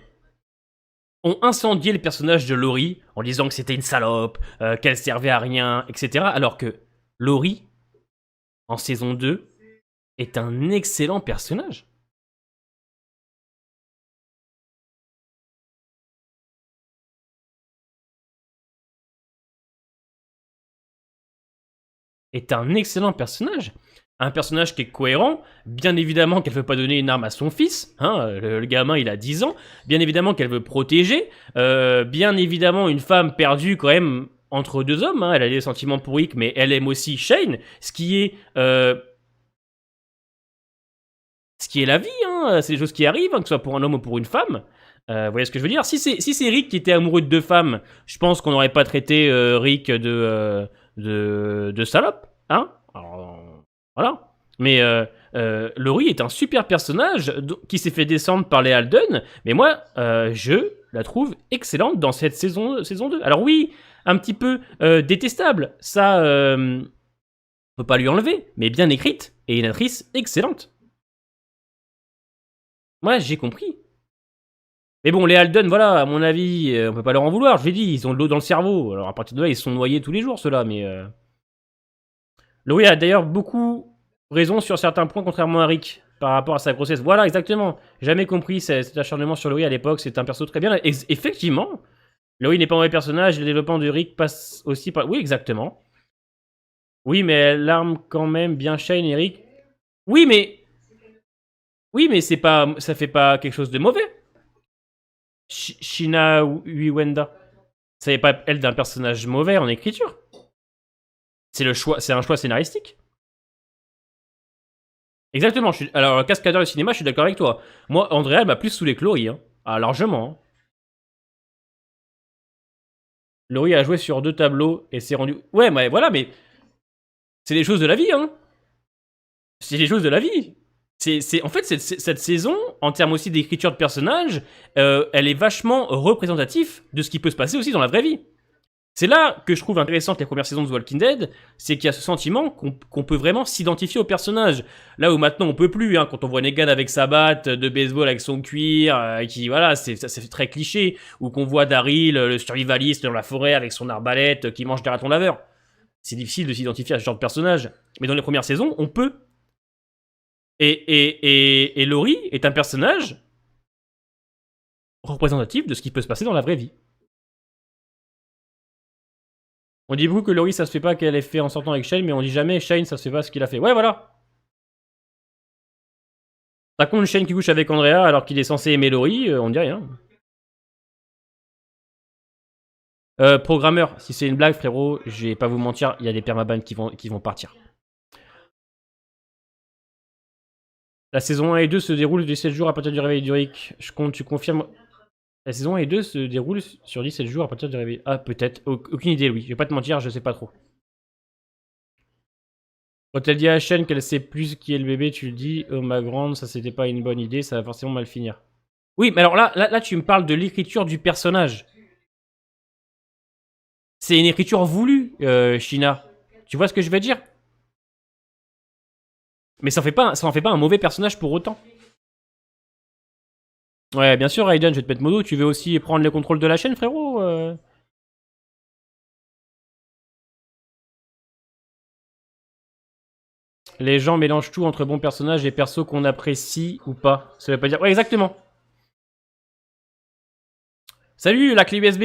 ont incendié le personnage de Laurie en disant que c'était une salope, qu'elle servait à rien, etc. Alors que Laurie, en saison 2, est un excellent personnage. Est un excellent personnage. Un personnage qui est cohérent, bien évidemment qu'elle veut pas donner une arme à son fils, hein, le gamin il a 10 ans, bien évidemment qu'elle veut protéger, bien évidemment une femme perdue quand même entre deux hommes, hein, elle a des sentiments pour Rick mais elle aime aussi Shane, ce qui est la vie, hein, c'est des choses qui arrivent, hein, que ce soit pour un homme ou pour une femme. Vous voyez ce que je veux dire? Si c'est Rick qui était amoureux de deux femmes, je pense qu'on n'aurait pas traité Rick de salope, hein. Alors, voilà. Mais Laurie est un super personnage qui s'est fait descendre par les Alden, mais moi, je la trouve excellente dans cette saison 2. Alors oui, un petit peu détestable. Ça, on peut pas lui enlever, mais bien écrite et une actrice excellente. Moi, j'ai compris. Mais bon, les Alden, voilà, à mon avis, on peut pas leur en vouloir. Je l'ai dit, ils ont de l'eau dans le cerveau. Alors à partir de là, ils sont noyés tous les jours, ceux-là. Mais Laurie a d'ailleurs beaucoup raison sur certains points, contrairement à Rick, par rapport à sa grossesse. Voilà, exactement. Jamais compris cet acharnement sur Laurie à l'époque. C'est un perso très bien. Effectivement, Laurie n'est pas un mauvais personnage. Le développement de Rick passe aussi par. Oui, exactement. Oui, mais elle arme quand même bien Shane et Rick. Oui, mais. Oui, mais c'est pas. Ça fait pas quelque chose de mauvais. Shina Uiwenda. Ça n'est pas elle d'un personnage mauvais en écriture. C'est le choix, c'est un choix scénaristique. Exactement. Alors, cascadeur de cinéma, je suis d'accord avec toi. Moi, Andrea, elle m'a plus saoulé que Laurie. Hein. Ah, largement. Hein. Laurie a joué sur 2 tableaux et s'est rendu. Ouais, mais voilà, mais. C'est les choses de la vie, hein. C'est les choses de la vie. En fait, cette saison, en termes aussi d'écriture de personnages, elle est vachement représentative de ce qui peut se passer aussi dans la vraie vie. C'est là que je trouve intéressante les premières saisons de The Walking Dead, c'est qu'il y a ce sentiment qu'on peut vraiment s'identifier au personnage. Là où maintenant on peut plus, hein, quand on voit Negan avec sa batte de baseball avec son cuir, qui voilà, ça fait très cliché, ou qu'on voit Daryl, le survivaliste dans la forêt avec son arbalète qui mange des ratons laveurs. C'est difficile de s'identifier à ce genre de personnage. Mais dans les premières saisons, on peut. Et Laurie est un personnage représentatif de ce qui peut se passer dans la vraie vie. On dit beaucoup que Laurie, ça se fait pas qu'elle ait fait en sortant avec Shane, mais on dit jamais Shane, ça se fait pas ce qu'il a fait. Ouais, voilà. Par contre, Shane qui couche avec Andrea alors qu'il est censé aimer Laurie, on dit rien. Programmeur, si c'est une blague, frérot, je vais pas vous mentir, il y a des permabans qui vont partir. La saison 1 et 2 se déroulent 17 jours à partir du réveil d'Uric. Tu confirmes. La saison 1 et 2 se déroulent sur 17 jours à partir du réveil. Ah, peut-être. Aucune idée, Louis. Je vais pas te mentir, je sais pas trop. Quand elle dit à Shane qu'elle sait plus qui est le bébé, tu le dis, oh ma grande, ça c'était pas une bonne idée, ça va forcément mal finir. Oui, mais alors là tu me parles de l'écriture du personnage. C'est une écriture voulue, Shina. Tu vois ce que je veux dire? Mais ça en fait pas un mauvais personnage pour autant. Ouais, bien sûr, Raiden, je vais te mettre modo. Tu veux aussi prendre le contrôle de la chaîne, frérot Les gens mélangent tout entre bons personnages et persos qu'on apprécie ou pas. Ça veut pas dire... Ouais, exactement. Salut, la clé USB.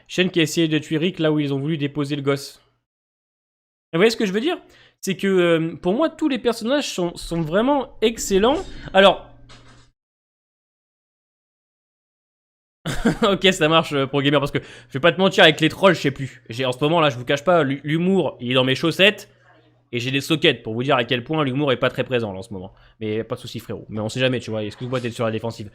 Shane qui a essayé de tuer Rick là où ils ont voulu déposer le gosse. Vous voyez ce que je veux dire? C'est que pour moi, tous les personnages sont vraiment excellents. Alors... ok, ça marche pour gamer parce que je vais pas te mentir, avec les trolls, je sais plus. En ce moment là, je vous cache pas, l'humour, il est dans mes chaussettes. Et j'ai des sockets pour vous dire à quel point l'humour est pas très présent là, en ce moment. Mais pas de soucis, frérot. Mais on sait jamais, tu vois. Excuse-moi d'être sur la défensive.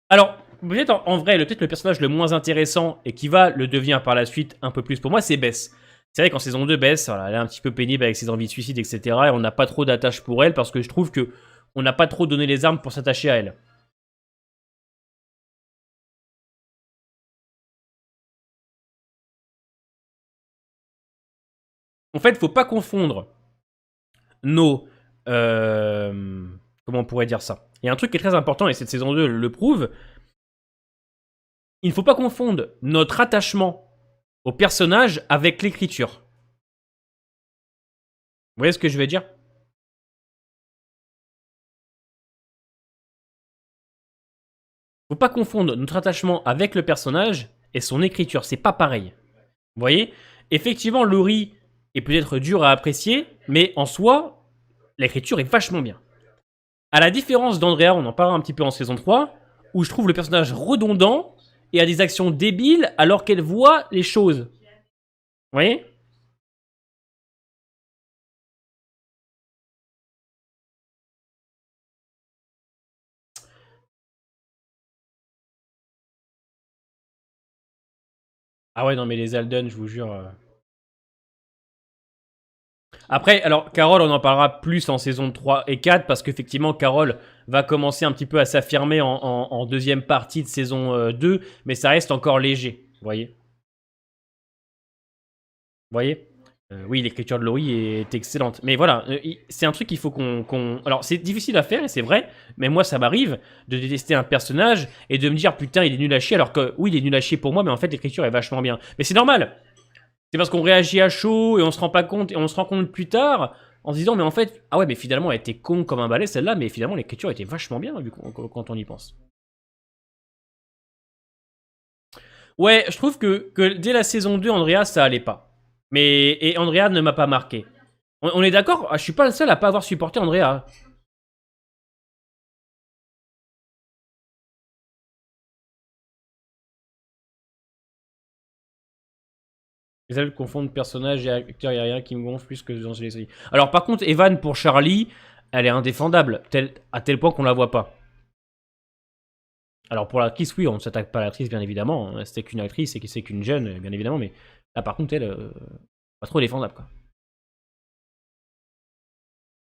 Alors, peut-être en vrai, peut-être le personnage le moins intéressant et qui va le devenir par la suite un peu plus pour moi, c'est Bess. C'est vrai qu'en saison 2, Bess, voilà, elle est un petit peu pénible avec ses envies de suicide, etc. Et on n'a pas trop d'attache pour elle parce que je trouve que on n'a pas trop donné les armes pour s'attacher à elle. En fait, faut pas confondre nos... comment on pourrait dire ça? Il y a un truc qui est très important, et cette saison 2 le prouve. Il ne faut pas confondre notre attachement au personnage avec l'écriture. Vous voyez ce que je veux dire? Il ne faut pas confondre notre attachement avec le personnage et son écriture. C'est pas pareil. Vous voyez? Effectivement, Laurie est peut-être dur à apprécier, mais en soi, l'écriture est vachement bien. À la différence d'Andrea, on en parlera un petit peu en saison 3, où je trouve le personnage redondant et a des actions débiles alors qu'elle voit les choses. Vous voyez? Ah ouais, non mais les Alden, je vous jure... Après, alors, Carole, on en parlera plus en saison 3 et 4, parce qu'effectivement, Carole va commencer un petit peu à s'affirmer en deuxième partie de saison 2, mais ça reste encore léger, vous voyez. voyez oui, l'écriture de Laurie est excellente. Mais voilà, c'est un truc qu'il faut qu'on... Alors, c'est difficile à faire, et c'est vrai, mais moi, ça m'arrive de détester un personnage et de me dire, putain, il est nul à chier, alors que, oui, il est nul à chier pour moi, mais en fait, l'écriture est vachement bien. Mais c'est normal. C'est parce qu'on réagit à chaud et on se rend pas compte, et on se rend compte plus tard, en se disant, mais en fait, ah ouais, mais finalement, elle était con comme un balai, celle-là, mais finalement, l'écriture était vachement bien, vu quand on y pense. Ouais, je trouve que dès la saison 2, Andrea, ça allait pas. Et Andrea ne m'a pas marqué. On est d'accord. Je suis pas le seul à pas avoir supporté Andrea. Les ailes confondent personnages et acteurs, il a rien qui me gonfle plus que dans les séries. Alors par contre, Evan pour Charlie, elle est indéfendable, à tel point qu'on la voit pas. Alors pour l'actrice, oui, on ne s'attaque pas à l'actrice, bien évidemment. C'était qu'une actrice et c'est qu'une jeune, bien évidemment, mais là par contre, elle, pas trop défendable, quoi.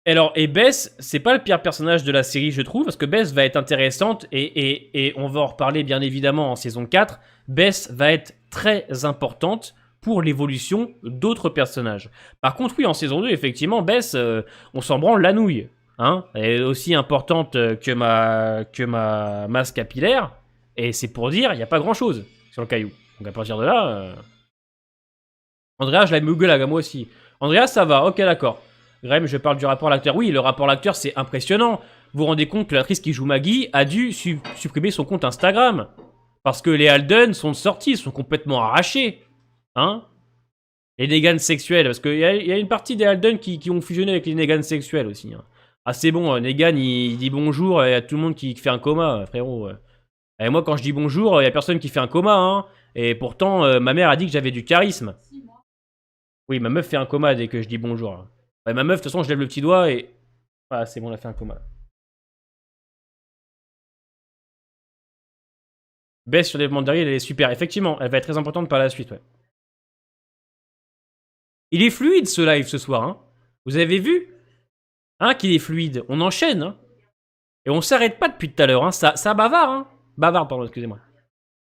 Alors, et Bess, c'est pas le pire personnage de la série, je trouve, parce que Bess va être intéressante, et on va en reparler bien évidemment en saison 4. Bess va être très importante pour l'évolution d'autres personnages. Par contre, oui, en saison 2, effectivement, Bess, on s'en branle la nouille. Hein, elle est aussi importante que ma masse capillaire, et c'est pour dire, il n'y a pas grand-chose sur le caillou. Donc à partir de là... Andrea, je la muggle moi aussi. Andrea, ça va, ok, d'accord. Graham, je parle du rapport à l'acteur. Oui, le rapport à l'acteur, c'est impressionnant. Vous vous rendez compte que l'actrice qui joue Maggie a dû supprimer son compte Instagram. Parce que les Alden sont sortis, sont complètement arrachés. Hein? Les Negan sexuels. Parce qu'il y a une partie des Alden qui ont fusionné avec les Negan sexuels aussi. Hein. Ah, c'est bon, Negan, il dit bonjour et il y a tout le monde qui fait un coma, frérot. Et moi, quand je dis bonjour, il y a personne qui fait un coma. Hein. Et pourtant, ma mère a dit que j'avais du charisme. Oui, ma meuf fait un coma dès que je dis bonjour. Là. Ouais, ma meuf, de toute façon, je lève le petit doigt et... Ah, c'est bon, elle a fait un coma. Bess sur développement de elle est super. Effectivement, elle va être très importante par la suite, ouais. Il est fluide, ce live, ce soir, hein. Vous avez vu? Hein, qu'il est fluide. On enchaîne, hein. Et on s'arrête pas depuis tout à l'heure, hein. Ça bavard, hein. Bavard, pardon, excusez-moi.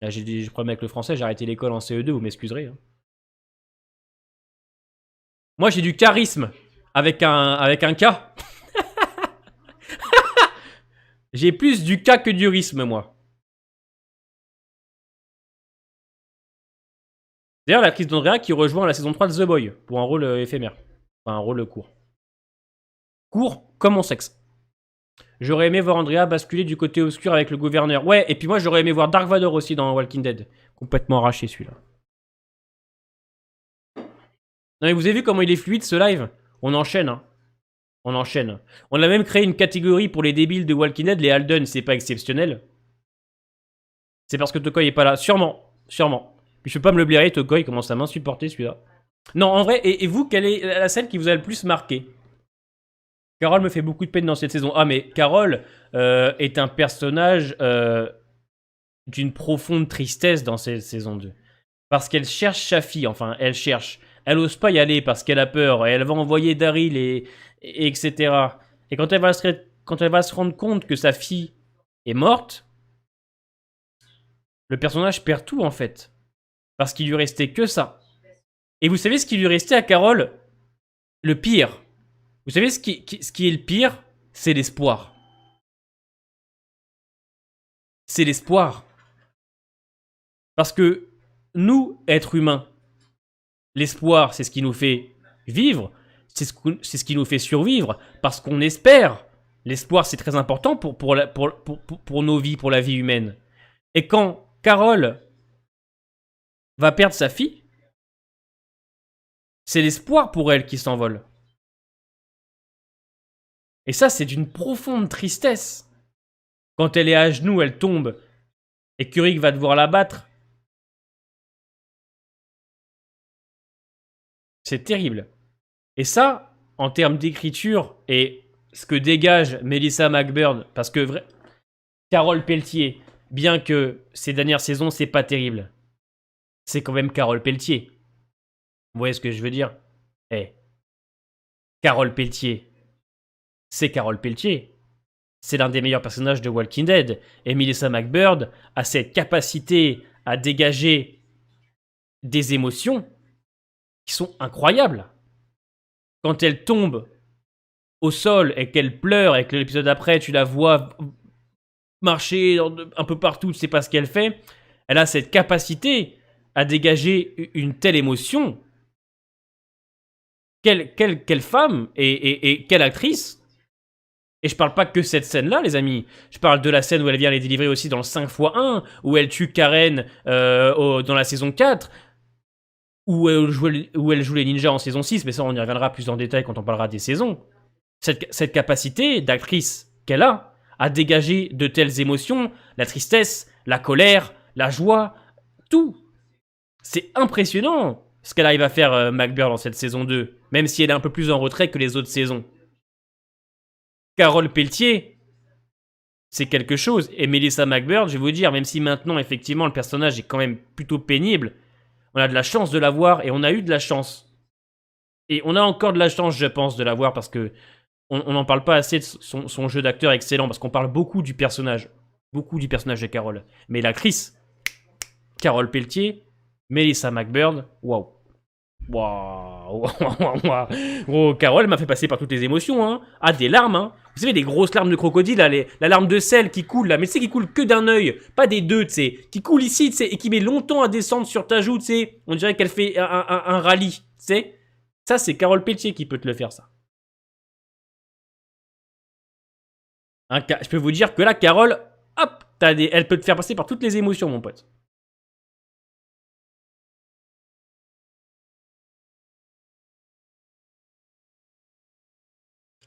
Là, j'ai des problèmes avec le français, j'ai arrêté l'école en CE2, vous m'excuserez. Hein. Moi, j'ai du charisme. Avec un K. J'ai plus du K que du risme, moi. D'ailleurs, l'actrice d'Andrea qui rejoint la saison 3 de The Boy pour un rôle éphémère. Enfin, un rôle court. Court comme mon sexe. J'aurais aimé voir Andrea basculer du côté obscur avec le gouverneur. Ouais, et puis moi j'aurais aimé voir Dark Vador aussi dans Walking Dead. Complètement arraché celui-là. Non mais vous avez vu comment il est fluide ce live? On enchaîne, hein. On enchaîne. On a même créé une catégorie pour les débiles de Walking Dead, les Alden, c'est pas exceptionnel. C'est parce que Tokoi est pas là. Sûrement, sûrement. Puis je peux pas me le blairer, Tokoi, il commence à m'insupporter celui-là. Non, en vrai, et vous, quelle est la scène qui vous a le plus marqué? Carole me fait beaucoup de peine dans cette saison. Ah, mais Carole est un personnage d'une profonde tristesse dans cette saison 2. Parce qu'elle cherche Shafi, enfin, elle cherche. Elle ose pas y aller parce qu'elle a peur, et elle va envoyer Daryl, et etc. Et quand elle va se rendre compte que sa fille est morte, le personnage perd tout, en fait. Parce qu'il lui restait que ça. Et vous savez ce qui lui restait à Carole? Le pire. Vous savez ce qui est le pire? C'est l'espoir. C'est l'espoir. Parce que nous, êtres humains, l'espoir, c'est ce qui nous fait vivre, c'est ce qui nous fait survivre, parce qu'on espère. L'espoir, c'est très important pour nos vies, pour la vie humaine. Et quand Carole va perdre sa fille, c'est l'espoir pour elle qui s'envole. Et ça, c'est d'une profonde tristesse. Quand elle est à genoux, elle tombe, et Kurik va devoir la battre. C'est terrible. Et ça, en termes d'écriture, et ce que dégage Melissa McBurn, parce que Carole Pelletier, bien que ces dernières saisons, c'est pas terrible, c'est quand même Carole Pelletier. Vous voyez ce que je veux dire? Carole Pelletier, c'est Carole Pelletier. C'est l'un des meilleurs personnages de Walking Dead. Et Melissa McBurn a cette capacité à dégager des émotions qui sont incroyables. Quand elle tombe au sol et qu'elle pleure et que l'épisode après, tu la vois marcher un peu partout, tu sais pas ce qu'elle fait, elle a cette capacité à dégager une telle émotion. Quelle femme et quelle actrice. Et je parle pas que cette scène-là, les amis. Je parle de la scène où elle vient les délivrer aussi dans le 5x1, où elle tue Karen dans la saison 4, où elle joue les ninjas en saison 6, mais ça on y reviendra plus en détail quand on parlera des saisons. Cette capacité d'actrice qu'elle a à dégager de telles émotions, la tristesse, la colère, la joie, tout. C'est impressionnant ce qu'elle arrive à faire McBear dans cette saison 2, même si elle est un peu plus en retrait que les autres saisons. Carole Pelletier, c'est quelque chose. Et Melissa McBeard, je vais vous dire, même si maintenant, effectivement, le personnage est quand même plutôt pénible, on a de la chance de la voir et on a eu de la chance. Et on a encore de la chance, je pense, de la voir parce que on n'en parle pas assez de son jeu d'acteur excellent parce qu'on parle beaucoup du personnage. Beaucoup du personnage de Carole. Mais l'actrice, Carole Pelletier, Melissa McBeard, waouh. Waouh. Oh, Carole m'a fait passer par toutes les émotions, hein. Ah, des larmes, hein. Vous savez, des grosses larmes de crocodile, là, la larme de sel qui coule, là. Mais tu sais, qui coule que d'un œil, pas des deux, tu sais. Qui coule ici, tu sais, et qui met longtemps à descendre sur ta joue, tu sais. On dirait qu'elle fait un rallye, tu sais. Ça, c'est Carole Pelletier qui peut te le faire, ça. Je peux vous dire que là, Carole, hop, elle peut te faire passer par toutes les émotions, mon pote.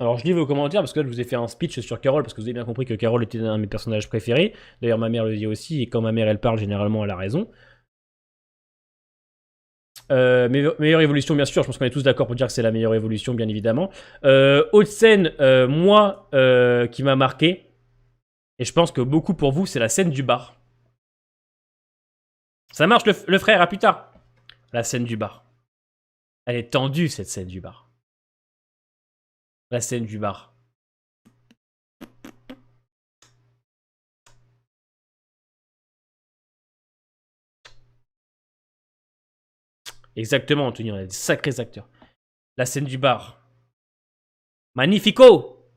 Alors, je lis vos commentaires parce que là, je vous ai fait un speech sur Carole parce que vous avez bien compris que Carole était un de mes personnages préférés. D'ailleurs, ma mère le dit aussi, et quand ma mère elle parle, généralement, elle a raison. Meilleure évolution, bien sûr, je pense qu'on est tous d'accord pour dire que c'est la meilleure évolution, bien évidemment. Autre scène, moi, qui m'a marqué, et je pense que beaucoup pour vous, c'est la scène du bar. Ça marche, le frère, à plus tard. La scène du bar. Elle est tendue, cette scène du bar. La scène du bar. Exactement, Anthony, on a des sacrés acteurs. La scène du bar. Magnifico!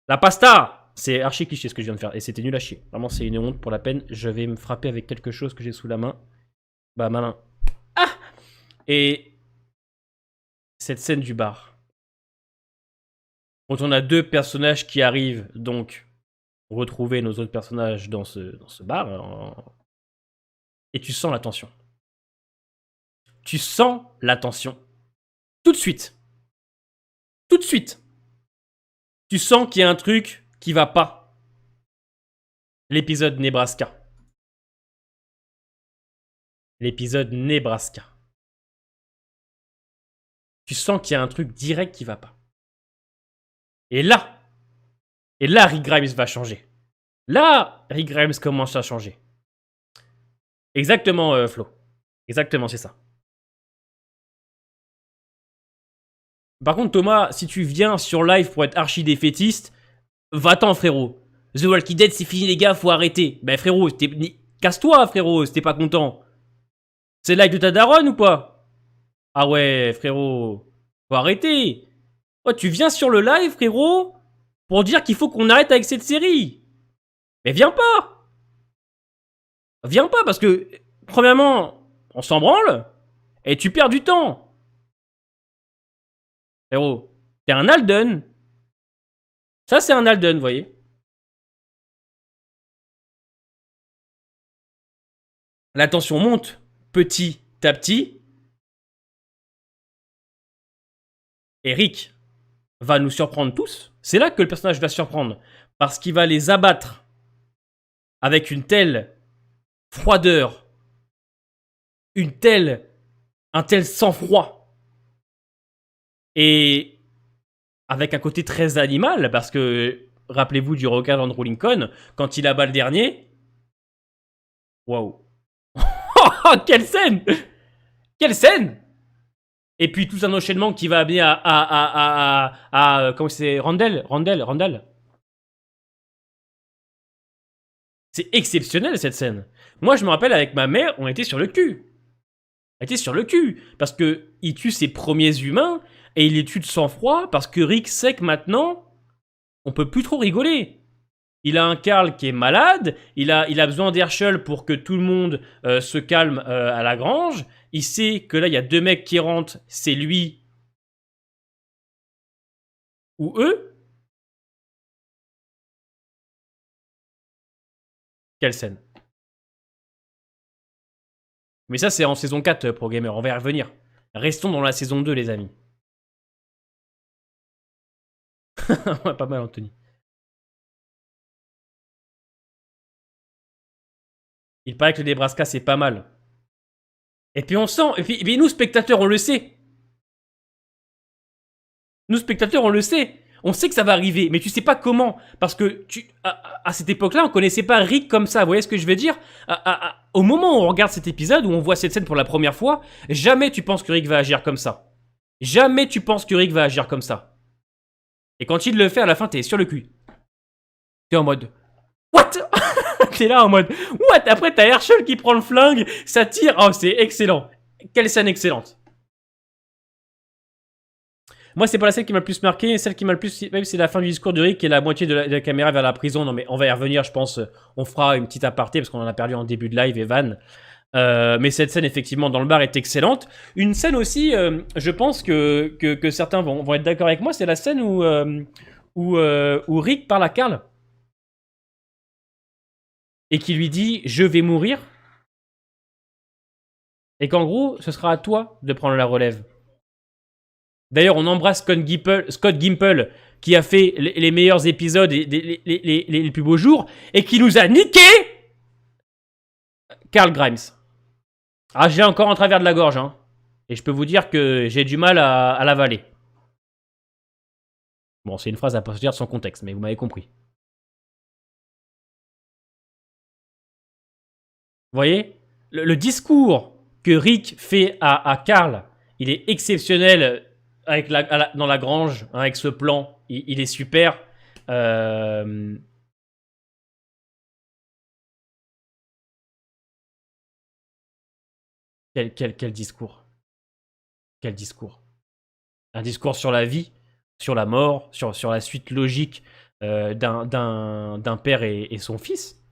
La pasta! C'est archi cliché ce que je viens de faire, et c'était nul à chier. Vraiment, c'est une honte pour la peine. Je vais me frapper avec quelque chose que j'ai sous la main. Bah, malin. Ah! Et cette scène du bar. Quand on a deux personnages qui arrivent, donc, retrouver nos autres personnages dans ce bar, et tu sens la tension. Tu sens la tension. Tout de suite. Tout de suite. Tu sens qu'il y a un truc qui va pas. L'épisode Nebraska. L'épisode Nebraska. Tu sens qu'il y a un truc direct qui va pas. Et là, Rick Grimes va changer. Là, Rick Grimes commence à changer. Exactement, Flo. Exactement, c'est ça. Par contre, Thomas, si tu viens sur live pour être archi défaitiste, va-t'en, frérot. The Walking Dead, c'est fini, les gars, faut arrêter. Ben, frérot, casse-toi, frérot, si t'es pas content. C'est le live de ta daronne ou pas? Ah ouais, frérot, faut arrêter. Oh, tu viens sur le live, frérot, pour dire qu'il faut qu'on arrête avec cette série. Mais viens pas. Viens pas, parce que, premièrement, on s'en branle, et tu perds du temps. Frérot, t'es un Alden. Ça, c'est un Alden, vous voyez. La tension monte petit à petit. Et Rick va nous surprendre tous. C'est là que le personnage va surprendre. Parce qu'il va les abattre avec une telle froideur, un tel sang-froid. Et avec un côté très animal, parce que, rappelez-vous du regard d'Andrew Lincoln, quand il abat le dernier. Waouh. Quelle scène! Quelle scène! Et puis tout un enchaînement qui va amener à comment c'est, Randall. C'est exceptionnel cette scène. Moi je me rappelle avec ma mère, on était sur le cul. Elle était sur le cul. Parce que il tue ses premiers humains et il les tue de sang-froid parce que Rick sait que maintenant, on peut plus trop rigoler. Il a un Carl qui est malade, il a besoin d'Herschel pour que tout le monde se calme à la grange. Il sait que là, il y a 2 mecs qui rentrent, c'est lui ou eux. Quelle scène. Mais ça, c'est en saison 4, Pro Gamer, on va y revenir. Restons dans la saison 2, les amis. Ouais, pas mal, Anthony. Il paraît que le Nebraska, c'est pas mal. Et puis on sent, et puis nous, spectateurs, on le sait. Nous, spectateurs, on le sait. On sait que ça va arriver, mais tu sais pas comment. Parce que à cette époque-là, on connaissait pas Rick comme ça. Vous voyez ce que je veux dire? Au moment où on regarde cet épisode, où on voit cette scène pour la première fois, jamais tu penses que Rick va agir comme ça. Jamais tu penses que Rick va agir comme ça. Et quand il le fait, à la fin, t'es sur le cul. T'es en mode... What? T'es là en mode... What? Après, t'as Herschel qui prend le flingue, ça tire. Oh, c'est excellent. Quelle scène excellente. Moi, c'est pas la scène qui m'a le plus marqué. Celle qui m'a le plus, même c'est la fin du discours de Rick et la moitié de la caméra vers la prison. Non, mais on va y revenir, je pense. On fera une petite aparté parce qu'on en a perdu en début de live, Evan. Mais cette scène, effectivement, dans le bar est excellente. Une scène aussi, je pense que certains vont être d'accord avec moi, c'est la scène où Rick parle à Carl et qui lui dit « Je vais mourir » et qu'en gros, ce sera à toi de prendre la relève. D'ailleurs, on embrasse Scott Gimple qui a fait les meilleurs épisodes et les plus beaux jours et qui nous a niqué Carl Grimes. Ah, j'ai encore en travers de la gorge, hein. Et je peux vous dire que j'ai du mal à l'avaler. Bon, c'est une phrase à partir de son contexte, mais vous m'avez compris. Vous voyez, le discours que Rick fait à Carl, il est exceptionnel avec dans la grange, hein, avec ce plan. Il est super. Quel discours. Quel discours. Un discours sur la vie, sur la mort, sur la suite logique d'un père et son fils.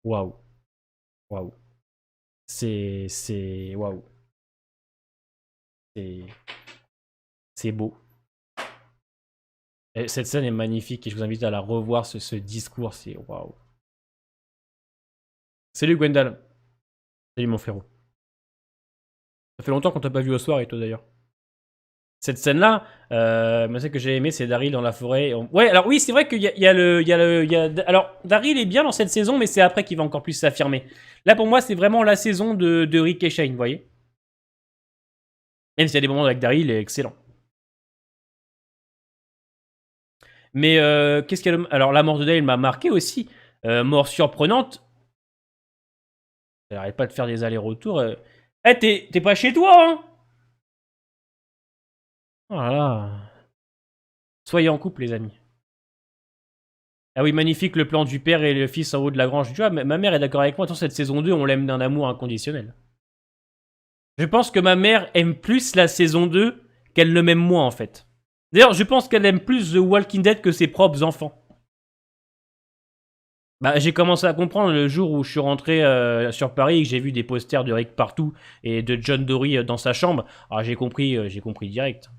Waouh. Waouh. C'est... Waouh. C'est beau. Et cette scène est magnifique et je vous invite à la revoir, ce discours, c'est waouh. Salut Gwendal. Salut mon frérot. Ça fait longtemps qu'on t'a pas vu au soir et toi d'ailleurs. Cette scène-là, celle que j'ai aimé, c'est Daryl dans la forêt. Ouais, alors oui, c'est vrai qu'il y a alors, Daryl est bien dans cette saison, mais c'est après qu'il va encore plus s'affirmer. Là, pour moi, c'est vraiment la saison de Rick et Shane, vous voyez. Même s'il y a des moments avec Daryl, il est excellent. Mais qu'est-ce qu'il y a alors, la mort de Dale m'a marqué aussi. Mort surprenante. J'arrête pas de faire des allers-retours. T'es pas chez toi, hein? Voilà. Soyez en couple, les amis. Ah oui, magnifique le plan du père et le fils en haut de la grange. Tu vois, ma mère est d'accord avec moi. Dans cette saison 2, on l'aime d'un amour inconditionnel. Je pense que ma mère aime plus la saison 2 qu'elle ne m'aime moi, en fait. D'ailleurs, je pense qu'elle aime plus The Walking Dead que ses propres enfants. Bah, j'ai commencé à comprendre le jour où je suis rentré sur Paris et que j'ai vu des posters de Rick partout et de John Dory dans sa chambre. Alors j'ai compris direct.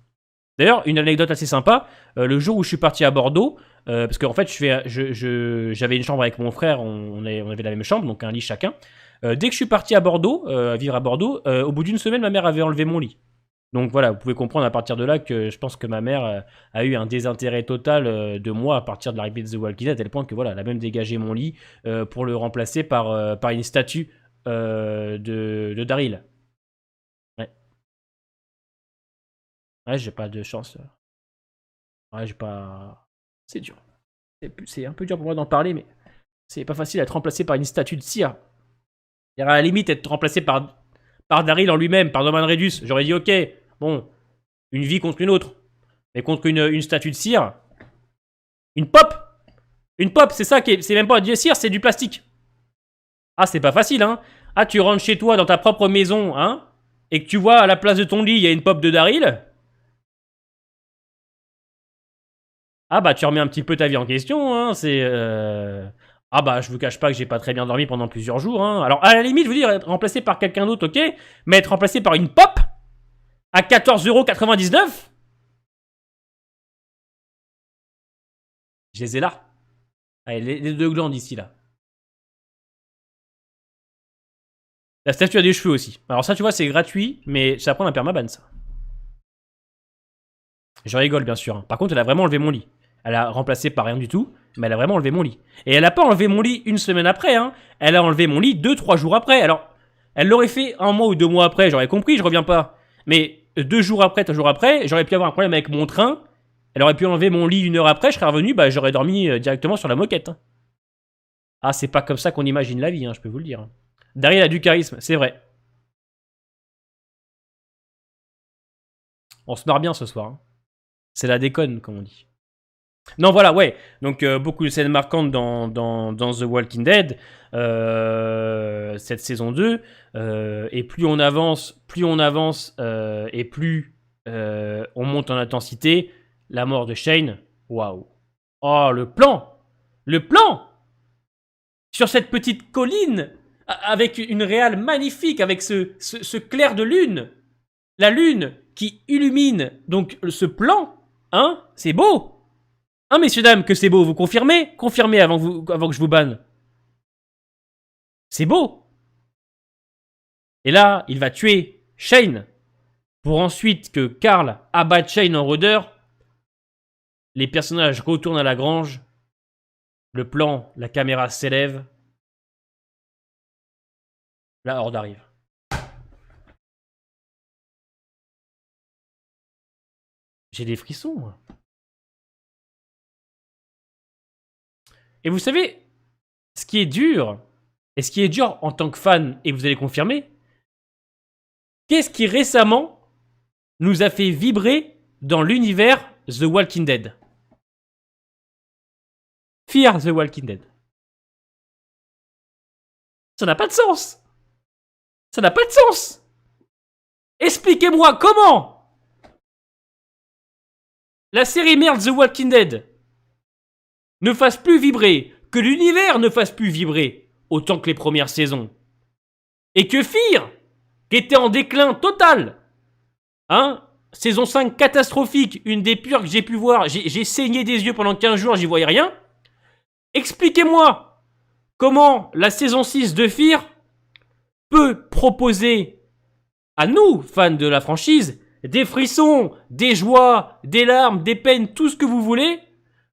D'ailleurs, une anecdote assez sympa, le jour où je suis parti à Bordeaux, parce qu'en fait, j'avais une chambre avec mon frère, on avait la même chambre, donc un lit chacun. Dès que je suis parti à Bordeaux, vivre à Bordeaux, au bout d'une semaine, ma mère avait enlevé mon lit. Donc voilà, vous pouvez comprendre à partir de là que je pense que ma mère a eu un désintérêt total de moi à partir de l'arrivée de The Walking Dead, à tel point que voilà, elle a même dégagé mon lit pour le remplacer par une statue de Daryl. Ouais. Ouais, j'ai pas de chance. Ouais, j'ai pas... C'est dur. C'est un peu dur pour moi d'en parler, mais c'est pas facile d'être remplacé par une statue de cire. Il y à la limite être remplacé par Daryl en lui-même, par Norman Reedus. J'aurais dit ok, bon, une vie contre une autre. Mais contre une statue de cire, une pop. Une pop, c'est ça qui est... C'est même pas du cire, c'est du plastique. Ah, c'est pas facile, hein. Ah, tu rentres chez toi dans ta propre maison, hein. et que tu vois à la place de ton lit, il y a une pop de Daryl, ah bah tu remets un petit peu ta vie en question, hein, c'est... Ah bah je vous cache pas que j'ai pas très bien dormi pendant plusieurs jours, hein. Alors à la limite, je veux dire, être remplacé par quelqu'un d'autre, ok, mais être remplacé par une pop à 14,99 €, je les ai là. Allez, les deux glandes ici, là. La statue a des cheveux aussi. Alors ça, tu vois, c'est gratuit, mais ça prend un permaban, ça. Je rigole, bien sûr, hein. Par contre, elle a vraiment enlevé mon lit. Elle a remplacé par rien du tout, mais elle a vraiment enlevé mon lit. Et elle a pas enlevé mon lit une semaine après, hein. Elle a enlevé mon lit 2-3 jours après. Alors, elle l'aurait fait 1 mois ou 2 mois après, j'aurais compris, je reviens pas. Mais 2 jours après, 3 jours après, j'aurais pu avoir un problème avec mon train. Elle aurait pu enlever mon lit 1 heure après, je serais revenu, bah j'aurais dormi directement sur la moquette, hein. Ah, c'est pas comme ça qu'on imagine la vie, hein, je peux vous le dire, hein. Daryl a du charisme, c'est vrai. On se marre bien ce soir, hein. C'est la déconne, comme on dit. Non, voilà, ouais. Donc, beaucoup de scènes marquantes dans The Walking Dead, cette saison 2. Et plus on avance, et plus on monte en intensité. La mort de Shane, waouh. Oh, le plan! Le plan! Sur cette petite colline, avec une réale magnifique, avec ce clair de lune. La lune qui illumine donc ce plan, hein, c'est beau. Hein, messieurs, dames, que c'est beau, vous confirmez? Confirmez avant que je vous banne. C'est beau. Et là, il va tuer Shane, pour ensuite que Carl abatte Shane en rôdeur. Les personnages retournent à la grange. Le plan, la caméra s'élève. La horde arrive. J'ai des frissons, moi. Et vous savez, ce qui est dur, et ce qui est dur en tant que fan, et vous allez confirmer, qu'est-ce qui récemment nous a fait vibrer dans l'univers The Walking Dead? Fear the Walking Dead. Ça n'a pas de sens. Ça n'a pas de sens. Expliquez-moi comment la série merde The Walking Dead ne fasse plus vibrer, que l'univers ne fasse plus vibrer autant que les premières saisons. Et que Fear, qui était en déclin total, hein, saison 5 catastrophique, une des pires que j'ai pu voir, j'ai saigné des yeux pendant 15 jours, j'y voyais rien. Expliquez-moi comment la saison 6 de Fear peut proposer à nous, fans de la franchise, des frissons, des joies, des larmes, des peines, tout ce que vous voulez,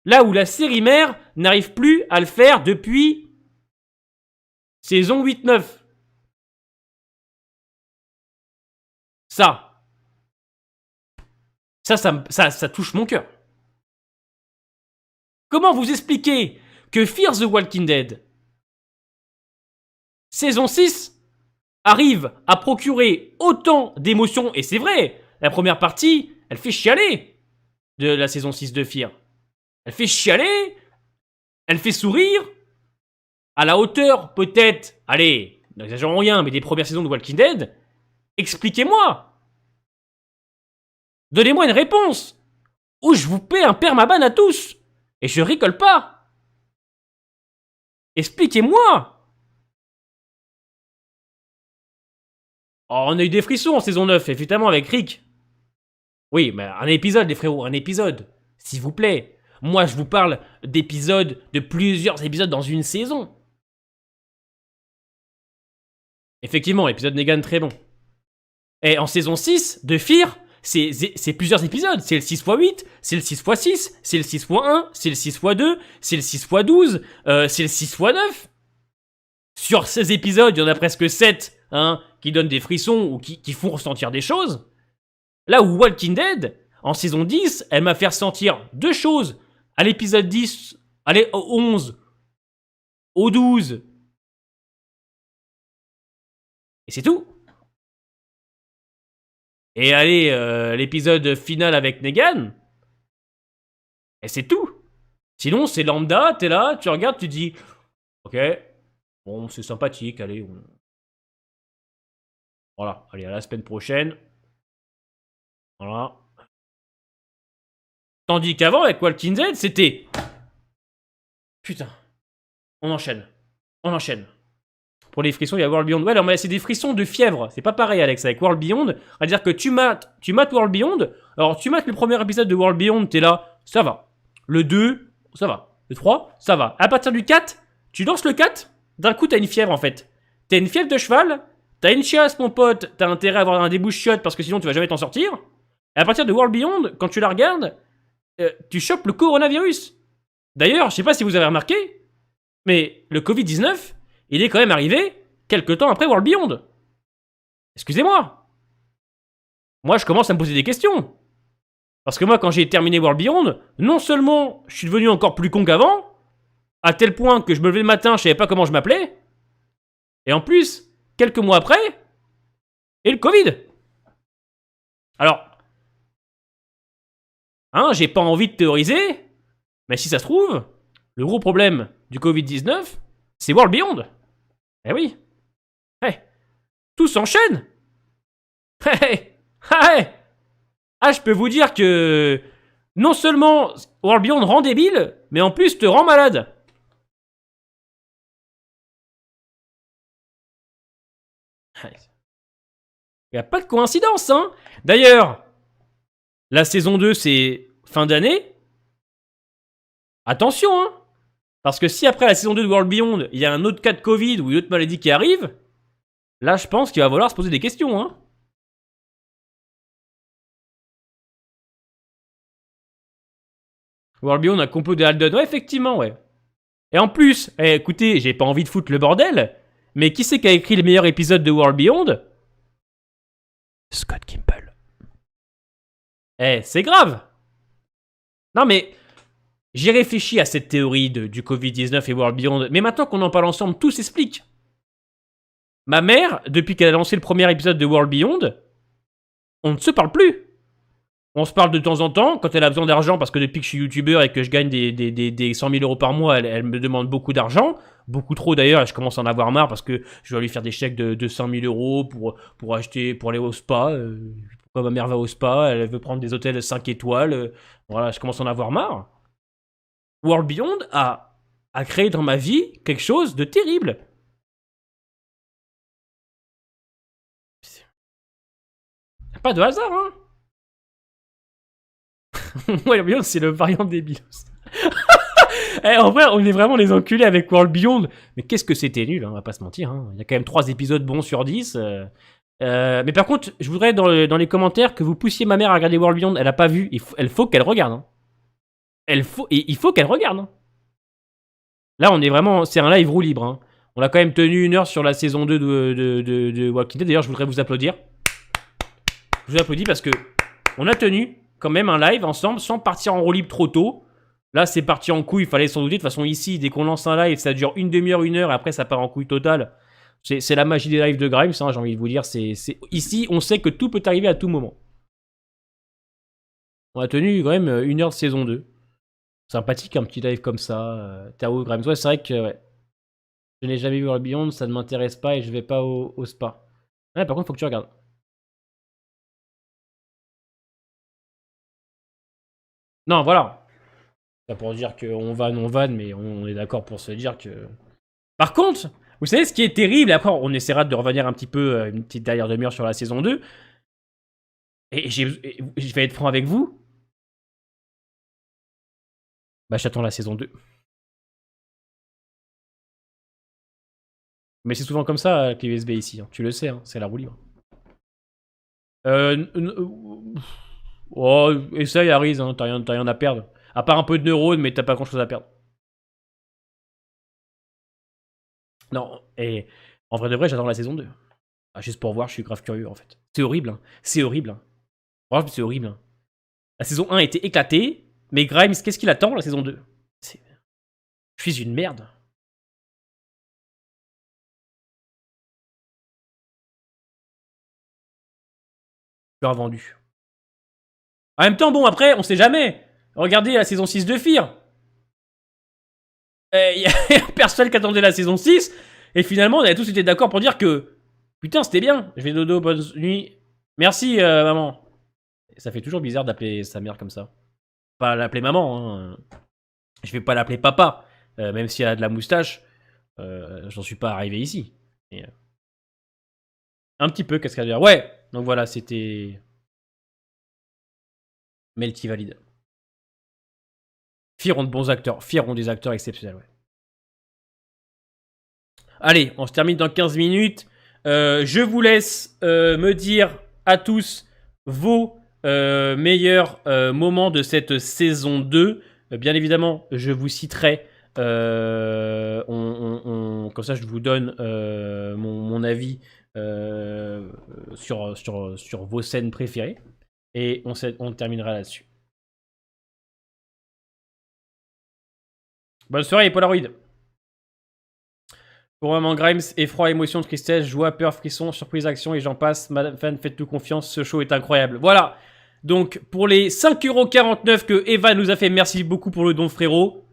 là où la série mère n'arrive plus à le faire depuis saison 8-9. Ça touche mon cœur. Comment vous expliquer que Fear the Walking Dead, saison 6, arrive à procurer autant d'émotions, et c'est vrai, la première partie, elle fait chialer de la saison 6 de Fear. Elle fait chialer, elle fait sourire, à la hauteur, peut-être, allez, n'exagérons rien, mais des premières saisons de Walking Dead. Expliquez-moi. Donnez-moi une réponse. Ou je vous paie un permaban à tous. Et je rigole pas. Expliquez-moi. Oh, on a eu des frissons en saison 9, évidemment, avec Rick. Oui, mais un épisode, les frérots, un épisode. S'il vous plaît. Moi, je vous parle d'épisodes, de plusieurs épisodes dans une saison. Effectivement, épisode Negan très bon. Et en saison 6 de Fear, c'est plusieurs épisodes. C'est le 6x8, c'est le 6x6, c'est le 6x1, c'est le 6x2, c'est le 6x12, c'est le 6x9. Sur ces épisodes, il y en a presque 7 hein, qui donnent des frissons ou qui font ressentir des choses. Là où Walking Dead, en saison 10, elle m'a fait ressentir deux choses. À l'épisode 10, allez, au 11, au 12. Et c'est tout. Et allez, l'épisode final avec Negan. Et c'est tout. Sinon, c'est lambda, t'es là, tu regardes, tu dis... Ok, bon, c'est sympathique, allez. Voilà, allez, à la semaine prochaine. Voilà. Tandis qu'avant, avec Walking Dead, c'était... Putain. On enchaîne. On enchaîne. Pour les frissons, il y a World Beyond. Ouais, non, mais c'est des frissons de fièvre. C'est pas pareil, Alex, avec World Beyond. C'est-à-dire que tu mates World Beyond. Alors, tu mates le premier épisode de World Beyond, t'es là, ça va. Le 2, ça va. Le 3, ça va. À partir du 4, tu lances le 4, d'un coup, t'as une fièvre, en fait. T'as une fièvre de cheval, t'as une chiasse, mon pote, t'as intérêt à avoir un débouche-chiotte parce que sinon, tu vas jamais t'en sortir. Et à partir de World Beyond, quand tu la regardes, tu chopes le coronavirus. D'ailleurs, je sais pas si vous avez remarqué, mais le Covid-19, il est quand même arrivé quelques temps après World Beyond. Excusez-moi. Moi, je commence à me poser des questions. Parce que moi, quand j'ai terminé World Beyond, non seulement je suis devenu encore plus con qu'avant, à tel point que je me levais le matin, je savais pas comment je m'appelais, et en plus, quelques mois après, et le Covid. Alors, hein, j'ai pas envie de théoriser, mais si ça se trouve, le gros problème du Covid-19, c'est World Beyond. Eh oui. Hey, tout s'enchaîne. Hey, hey. Ah, je peux vous dire que non seulement World Beyond rend débile, mais en plus te rend malade. Il n'y a pas de coïncidence, hein. D'ailleurs, la saison 2, c'est fin d'année. Attention, hein. Parce que si après la saison 2 de World Beyond, il y a un autre cas de Covid ou une autre maladie qui arrive, là, je pense qu'il va falloir se poser des questions, hein. World Beyond, un complot de Haldon. Ouais, effectivement, ouais. Et en plus, écoutez, j'ai pas envie de foutre le bordel, mais qui c'est qui a écrit les meilleurs épisodes de World Beyond? Scott Gimple. C'est grave. Non mais, j'ai réfléchi à cette théorie du Covid-19 et World Beyond, mais maintenant qu'on en parle ensemble, tout s'explique. Ma mère, depuis qu'elle a lancé le premier épisode de World Beyond, on ne se parle plus. On se parle de temps en temps, quand elle a besoin d'argent, parce que depuis que je suis youtubeur et que je gagne des 100 000 euros par mois, elle me demande beaucoup d'argent. Beaucoup trop d'ailleurs, et je commence à en avoir marre parce que je dois lui faire des chèques de 100 000 euros pour acheter, pour aller au spa. Pourquoi ma mère va au spa, elle veut prendre des hôtels 5 étoiles. Voilà, je commence à en avoir marre. World Beyond a créé dans ma vie quelque chose de terrible. Pas de hasard, hein. World Beyond, c'est le variant débile. En vrai, on est vraiment les enculés avec World Beyond. Mais qu'est-ce que c'était nul, hein, on va pas se mentir. Hein. Il y a quand même 3 épisodes bons sur 10. Mais par contre, je voudrais dans les commentaires que vous poussiez ma mère à regarder World Beyond. Elle a pas vu. Il faut qu'elle regarde. Hein. Il faut qu'elle regarde. Hein. Là, on est vraiment... C'est un live roue libre. Hein. On a quand même tenu 1 heure sur la saison 2 de Walking Dead. D'ailleurs, je voudrais vous applaudir. Je vous applaudis parce que on a tenu quand même un live ensemble sans partir en roue libre trop tôt. Là, c'est parti en couille, il fallait s'en douter. De toute façon, ici, dès qu'on lance un live, ça dure une demi-heure, 1 heure, et après, ça part en couille totale. C'est la magie des lives de Grimes, hein, j'ai envie de vous dire. Ici, on sait que tout peut arriver à tout moment. On a tenu quand même 1 heure de saison 2. Sympathique, un petit live comme ça. Tao, Grimes. Ouais, c'est vrai que ouais. Je n'ai jamais vu World Beyond, ça ne m'intéresse pas et je vais pas au spa. Ouais, par contre, faut que tu regardes. Non, voilà. C'est pour dire qu'on vanne, mais on est d'accord pour se dire que... Par contre, vous savez ce qui est terrible, après on essaiera de revenir un petit peu, une petite dernière demi-heure sur la saison 2, et je vais être franc avec vous, bah j'attends la saison 2. Mais c'est souvent comme ça avec les USB ici, hein. Tu le sais, hein, c'est la roue libre. Oh, essaye Aris, hein, t'as rien à perdre. À part un peu de neurones, mais t'as pas grand chose à perdre. Non, et en vrai de vrai, j'attends la saison 2. Ah, juste pour voir, je suis grave curieux en fait. C'est horrible, hein. C'est horrible. Hein. Franchement, c'est horrible. Hein. La saison 1 était éclatée, mais Grimes, qu'est-ce qu'il attend la saison 2? Je suis une merde. Bien vendu. En même temps, bon, après, on sait jamais. Regardez la saison 6 de Fear. Il y a personne qui attendait la saison 6, et finalement, on avait tous été d'accord pour dire que Putain, c'était bien. Je vais dodo, bonne nuit. Merci, maman. Ça fait toujours bizarre d'appeler sa mère comme ça. Pas l'appeler maman, hein. Je vais pas l'appeler papa. Même si elle a de la moustache. J'en suis pas arrivé ici. Mais, un petit peu, qu'est-ce qu'elle veut dire. Ouais. Donc voilà, c'était... Melty valide. Fier ont de bons acteurs. Fier ont des acteurs exceptionnels, ouais. Allez, on se termine dans 15 minutes. Je vous laisse me dire à tous vos meilleurs moments de cette saison 2. Bien évidemment, je vous citerai. Comme ça, je vous donne mon avis sur vos scènes préférées. Et on terminera là-dessus. Bonne soirée, Polaroid. Pour maman Grimes, effroi, émotion, tristesse, joie, peur, frisson, surprise, action et j'en passe. Madame Fan, faites-nous confiance, ce show est incroyable. Voilà. Donc, pour les 5,49€ que Eva nous a fait, merci beaucoup pour le don, frérot.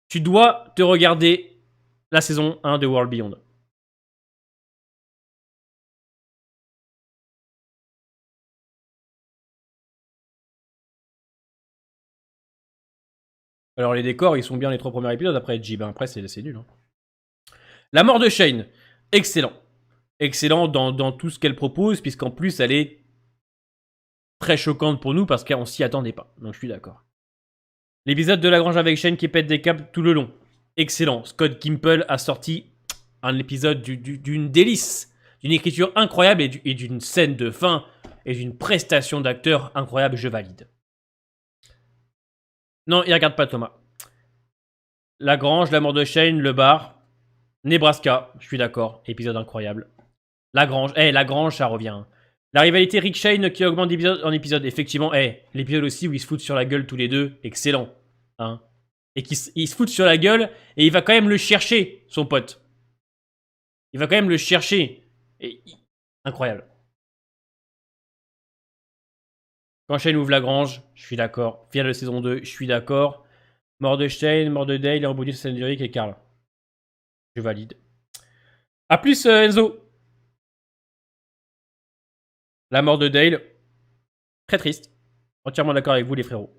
Tu dois te regarder la saison 1 de World Beyond. Alors, les décors, ils sont bien les 3 premiers épisodes. Après, Jib, après, c'est nul. Hein. La mort de Shane. Excellent. Excellent dans tout ce qu'elle propose, puisqu'en plus, elle est très choquante pour nous parce qu'on s'y attendait pas. Donc, je suis d'accord. L'épisode de la grange avec Shane qui pète des câbles tout le long. Excellent. Scott Gimple a sorti un épisode d'une délice, d'une écriture incroyable et d'une scène de fin et d'une prestation d'acteur incroyable. Je valide. Non, il regarde pas Thomas. La grange, la mort de Shane, le bar, Nebraska, je suis d'accord. Épisode incroyable. La grange, ça revient. La rivalité Rick Shane qui augmente d'épisode en épisode. Effectivement, l'épisode aussi où ils se foutent sur la gueule tous les deux. Excellent. Hein. Et qu'il se fout sur la gueule et il va quand même le chercher, son pote. Il va quand même le chercher. Incroyable. Quand Shane ouvre la grange, je suis d'accord. Finale de saison 2, je suis d'accord. Mort de Shane, mort de Dale, et rebondit sur scène de Rick et Carl. Je valide. A plus, Enzo. La mort de Dale. Très triste. Entièrement d'accord avec vous, les frérots.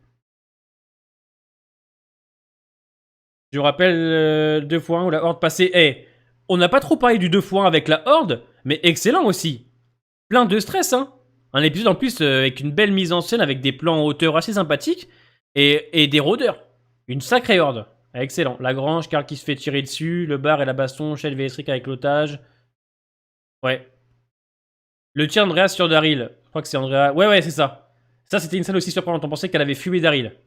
Je vous rappelle 2 fois 1 où la Horde passait. On n'a pas trop parlé du 2 fois 1 avec la Horde, mais excellent aussi. Plein de stress, hein. Un épisode en plus avec une belle mise en scène, avec des plans en hauteur assez sympathiques, et des rôdeurs. Une sacrée Horde. Excellent. La grange, Carl qui se fait tirer dessus, le bar et la baston, Shell Véstric avec l'otage. Ouais. Le tir d'Andreas sur Daryl. Je crois que c'est Andrea. Ouais, c'est ça. Ça, c'était une scène aussi surprenante. On pensait qu'elle avait fumé Daryl.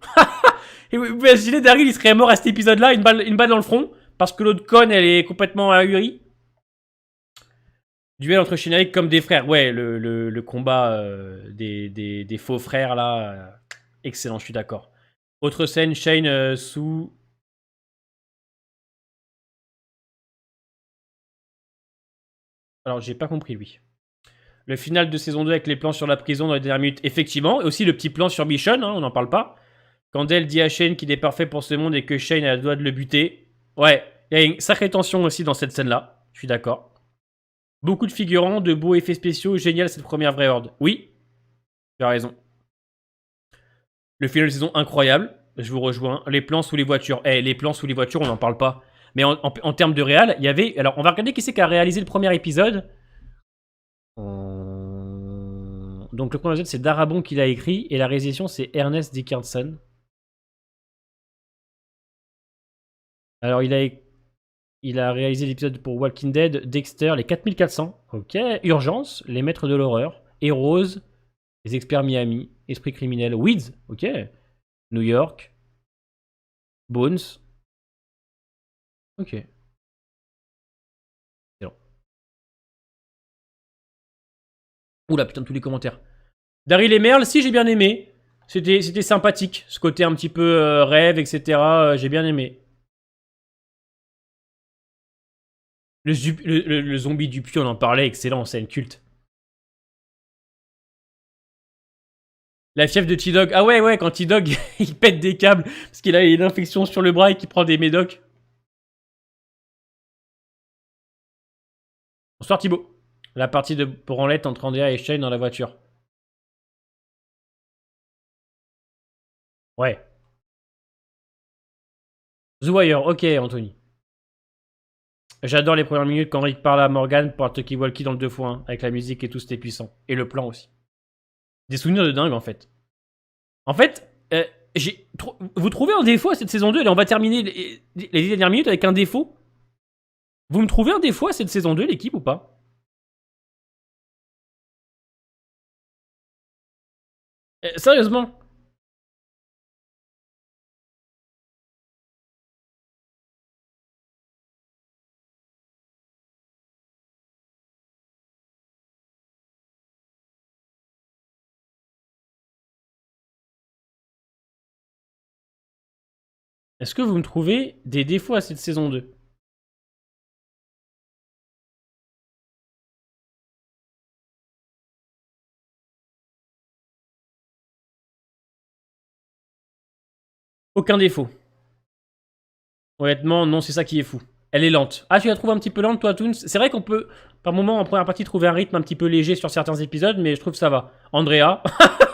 Et vous imaginez, Daryl, il serait mort à cet épisode-là, une balle dans le front, parce que l'autre conne, elle est complètement ahurie. Duel entre Shane comme des frères. Ouais, le combat des faux frères, là. Excellent, je suis d'accord. Autre scène, Shane sous... Alors, j'ai pas compris, lui. Le final de saison 2 avec les plans sur la prison dans les dernières minutes, effectivement. Et aussi le petit plan sur Michonne, hein, on n'en parle pas. Quand Dale dit à Shane qu'il est parfait pour ce monde et que Shane a le doigt de le buter. Ouais, il y a une sacrée tension aussi dans cette scène-là. Je suis d'accord. Beaucoup de figurants, de beaux effets spéciaux. Génial cette première vraie horde. Oui, tu as raison. Le final de saison incroyable. Je vous rejoins. Les plans sous les voitures. Les plans sous les voitures, on n'en parle pas. Mais en termes de réal, il y avait... Alors, on va regarder qui c'est qui a réalisé le premier épisode. Donc, le premier épisode, c'est Darabon qui l'a écrit. Et la réalisation, c'est Ernest Dickerson. Alors, il a réalisé l'épisode pour Walking Dead, Dexter, les 4400. Ok. Urgence, Les Maîtres de l'Horreur. Heroes, Les Experts Miami. Esprit criminel. Weeds. Ok. New York. Bones. Ok. Excellent. Oula, putain, tous les commentaires. Daryl et Merle, si, j'ai bien aimé. C'était sympathique. Ce côté un petit peu rêve, etc. J'ai bien aimé. Le zombie du puits, on en parlait. Excellent, scène culte. La fièvre de T-Dog. Ah ouais, quand T-Dog, il pète des câbles parce qu'il a une infection sur le bras et qu'il prend des médocs. Bonsoir Thibaut. La partie de branlette entre Andrea et Shane dans la voiture. Ouais. The Wire, ok, Anthony. J'adore les premières minutes quand Rick parle à Morgan pour un talkie-walkie dans le 2x1, avec la musique et tout, c'était puissant. Et le plan aussi. Des souvenirs de dingue, en fait. En fait, vous trouvez un défaut à cette saison 2 et on va terminer les dernières minutes avec un défaut. Vous me trouvez un défaut à cette saison 2, l'équipe, ou pas? Sérieusement? Est-ce que vous me trouvez des défauts à cette saison 2? Aucun défaut. Honnêtement, non, c'est ça qui est fou. Elle est lente. Ah, tu la trouves un petit peu lente, toi, Toons? C'est vrai qu'on peut, par moment, en première partie, trouver un rythme un petit peu léger sur certains épisodes, mais je trouve que ça va. Andrea,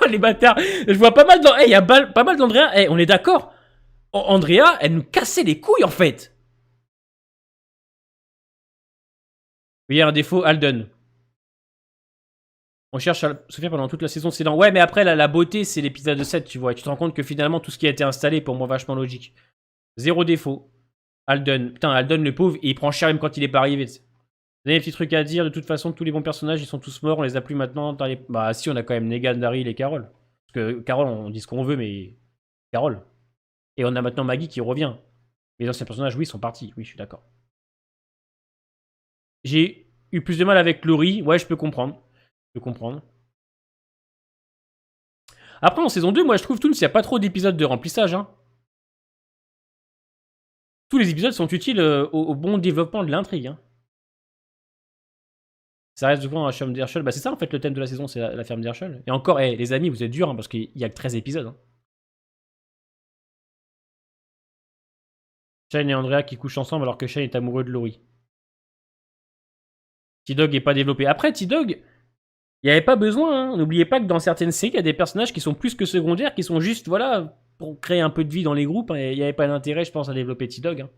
les bâtards, je vois pas mal il y a pas mal d'Andrea. On est d'accord? Andrea, elle nous cassait les couilles, en fait. Oui, il y a un défaut, Alden. On cherche à Sophia pendant toute la saison, c'est lent. Ouais, mais après, la beauté, c'est l'épisode 7, tu vois. Et tu te rends compte que finalement, tout ce qui a été installé, pour moi, vachement logique. Zéro défaut. Alden. Putain, Alden, le pauvre, il prend cher même quand il est pas arrivé. Vous avez des petits trucs à dire. De toute façon, tous les bons personnages, ils sont tous morts. On les a plus maintenant dans les... Bah, si, on a quand même Negan, Daryl et Carol. Parce que Carol, on dit ce qu'on veut, mais... Carol. Et on a maintenant Maggie qui revient. Les anciens personnages, oui, sont partis. Oui, je suis d'accord. J'ai eu plus de mal avec Laurie. Ouais, je peux comprendre. Je peux comprendre. Après, en saison 2, moi, je trouve, Toons, il n'y a pas trop d'épisodes de remplissage. Hein. Tous les épisodes sont utiles au bon développement de l'intrigue. Hein. Ça reste souvent un ferme d'Herschel. Bah, c'est ça, en fait, le thème de la saison, c'est la ferme d'Herschel. Et encore, les amis, vous êtes durs, hein, parce qu'il n'y a que 13 épisodes. Hein. Shane et Andrea qui couchent ensemble alors que Shane est amoureux de Laurie. T-Dog n'est pas développé. Après, T-Dog, il n'y avait pas besoin. Hein. N'oubliez pas que dans certaines séries, il y a des personnages qui sont plus que secondaires, qui sont juste, voilà, pour créer un peu de vie dans les groupes. Hein, il n'y avait pas d'intérêt, je pense, à développer T-Dog. Hein.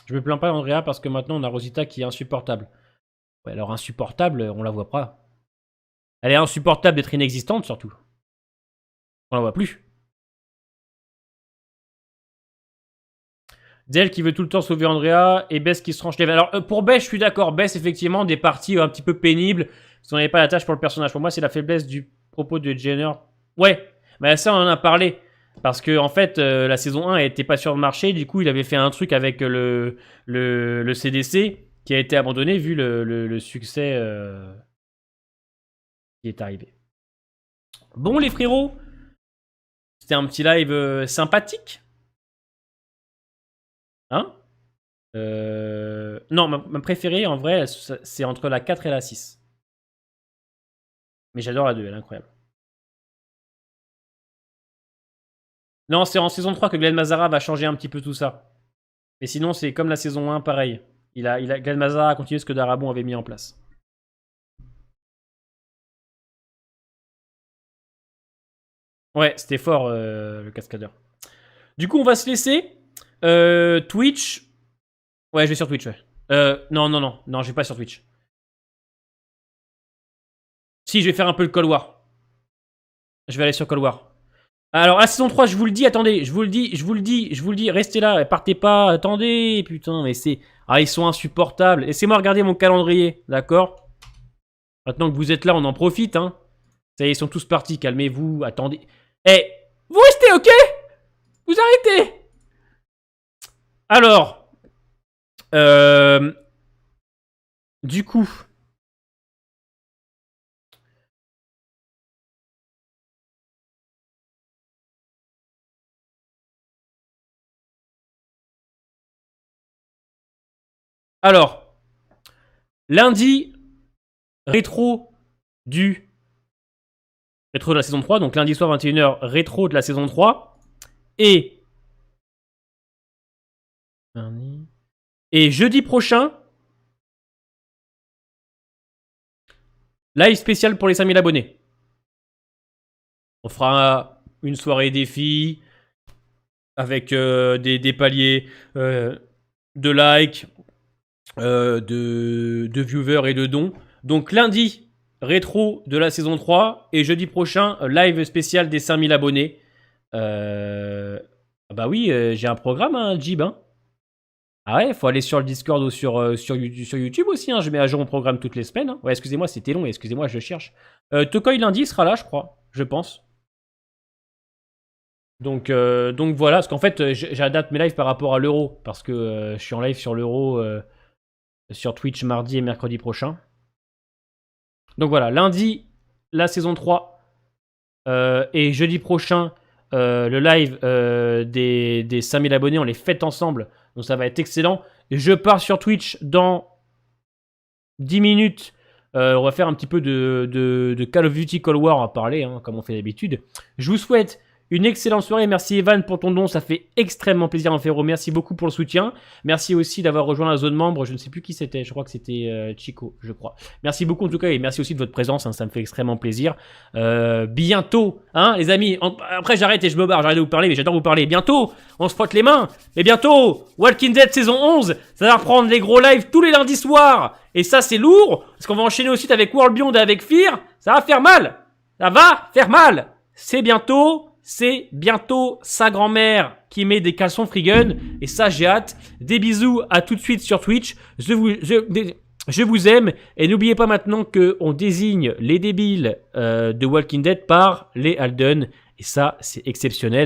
Je me plains pas d'Andrea parce que maintenant, on a Rosita qui est insupportable. Ouais, alors insupportable, on la voit pas. Elle est insupportable d'être inexistante, surtout. On la voit plus. Dell qui veut tout le temps sauver Andrea et Bess qui se tranche les veines. Alors pour Bess, je suis d'accord. Bess, effectivement, des parties un petit peu pénibles. Si on n'avait pas la tâche pour le personnage. Pour moi, c'est la faiblesse du propos de Jenner. Ouais, mais ça, on en a parlé. Parce que, en fait, la saison 1 était pas sur le marché. Du coup, il avait fait un truc avec le CDC qui a été abandonné vu le succès qui est arrivé. Bon, les frérots, c'était un petit live sympathique. Hein? Non, ma préférée, en vrai, c'est entre la 4 et la 6. Mais j'adore la 2, elle est incroyable. Non, c'est en saison 3 que Glenn Mazara va changer un petit peu tout ça. Mais sinon, c'est comme la saison 1, pareil. Glenn Mazara a continué ce que Darabon avait mis en place. Ouais, c'était fort, le cascadeur. Du coup, on va se laisser. Twitch. Ouais, je vais sur Twitch, ouais. Non, je vais pas sur Twitch. Si, je vais faire un peu le Cold War. Je vais aller sur Cold War. Alors, la saison 3, je vous le dis, attendez, je vous le dis, restez là, partez pas, attendez, putain, mais c'est... Ah, ils sont insupportables. Laissez-moi regarder mon calendrier, d'accord? Maintenant que vous êtes là, on en profite, hein. Ça y est, ils sont tous partis, calmez-vous, attendez. Eh, vous restez, ok? Vous arrêtez. Alors, du coup... Alors, lundi, rétro du... Rétro de la saison 3, donc lundi soir 21h, rétro de la saison 3. Et Et jeudi prochain, live spécial pour les 5000 abonnés. On fera une soirée défi avec des paliers de likes, de viewers et de dons. Donc lundi, rétro de la saison 3 et jeudi prochain, live spécial des 5000 abonnés. Bah oui, j'ai un programme, hein, Jib. Hein. Ah ouais, faut aller sur le Discord ou sur YouTube aussi. Hein. Je mets à jour mon programme toutes les semaines. Hein. Ouais, excusez-moi, c'était long. Excusez-moi, je cherche. Tokoi lundi sera là, je crois. Je pense. Donc voilà, parce qu'en fait, j'adapte mes lives par rapport à l'euro. Parce que je suis en live sur l'euro sur Twitch mardi et mercredi prochain. Donc voilà, lundi, la saison 3. Et jeudi prochain, le live des 5000 abonnés. On les fête ensemble. Donc ça va être excellent. Je pars sur Twitch dans 10 minutes. On va faire un petit peu de Call of Duty Cold War, on va parler, hein, comme on fait d'habitude. Je vous souhaite une excellente soirée. Merci Evan pour ton don, ça fait extrêmement plaisir, Infero. Merci beaucoup pour le soutien. Merci aussi d'avoir rejoint la zone membre. Je ne sais plus qui c'était, je crois que c'était Chico, je crois. Merci beaucoup en tout cas et merci aussi de votre présence, hein, ça me fait extrêmement plaisir. Bientôt, hein, les amis. Après j'arrête et je me barre, j'arrête de vous parler, mais j'adore vous parler. Bientôt, on se frotte les mains. Et bientôt, Walking Dead saison 11, ça va reprendre les gros lives tous les lundis soirs. Et ça c'est lourd, parce qu'on va enchaîner aussi avec World Beyond et avec Fear. Ça va faire mal. Ça va faire mal. C'est bientôt sa grand-mère qui met des caleçons free gun. Et ça, j'ai hâte. Des bisous, à tout de suite sur Twitch. Je vous aime. Et n'oubliez pas maintenant qu'on désigne les débiles de Walking Dead par les Alden. Et ça, c'est exceptionnel.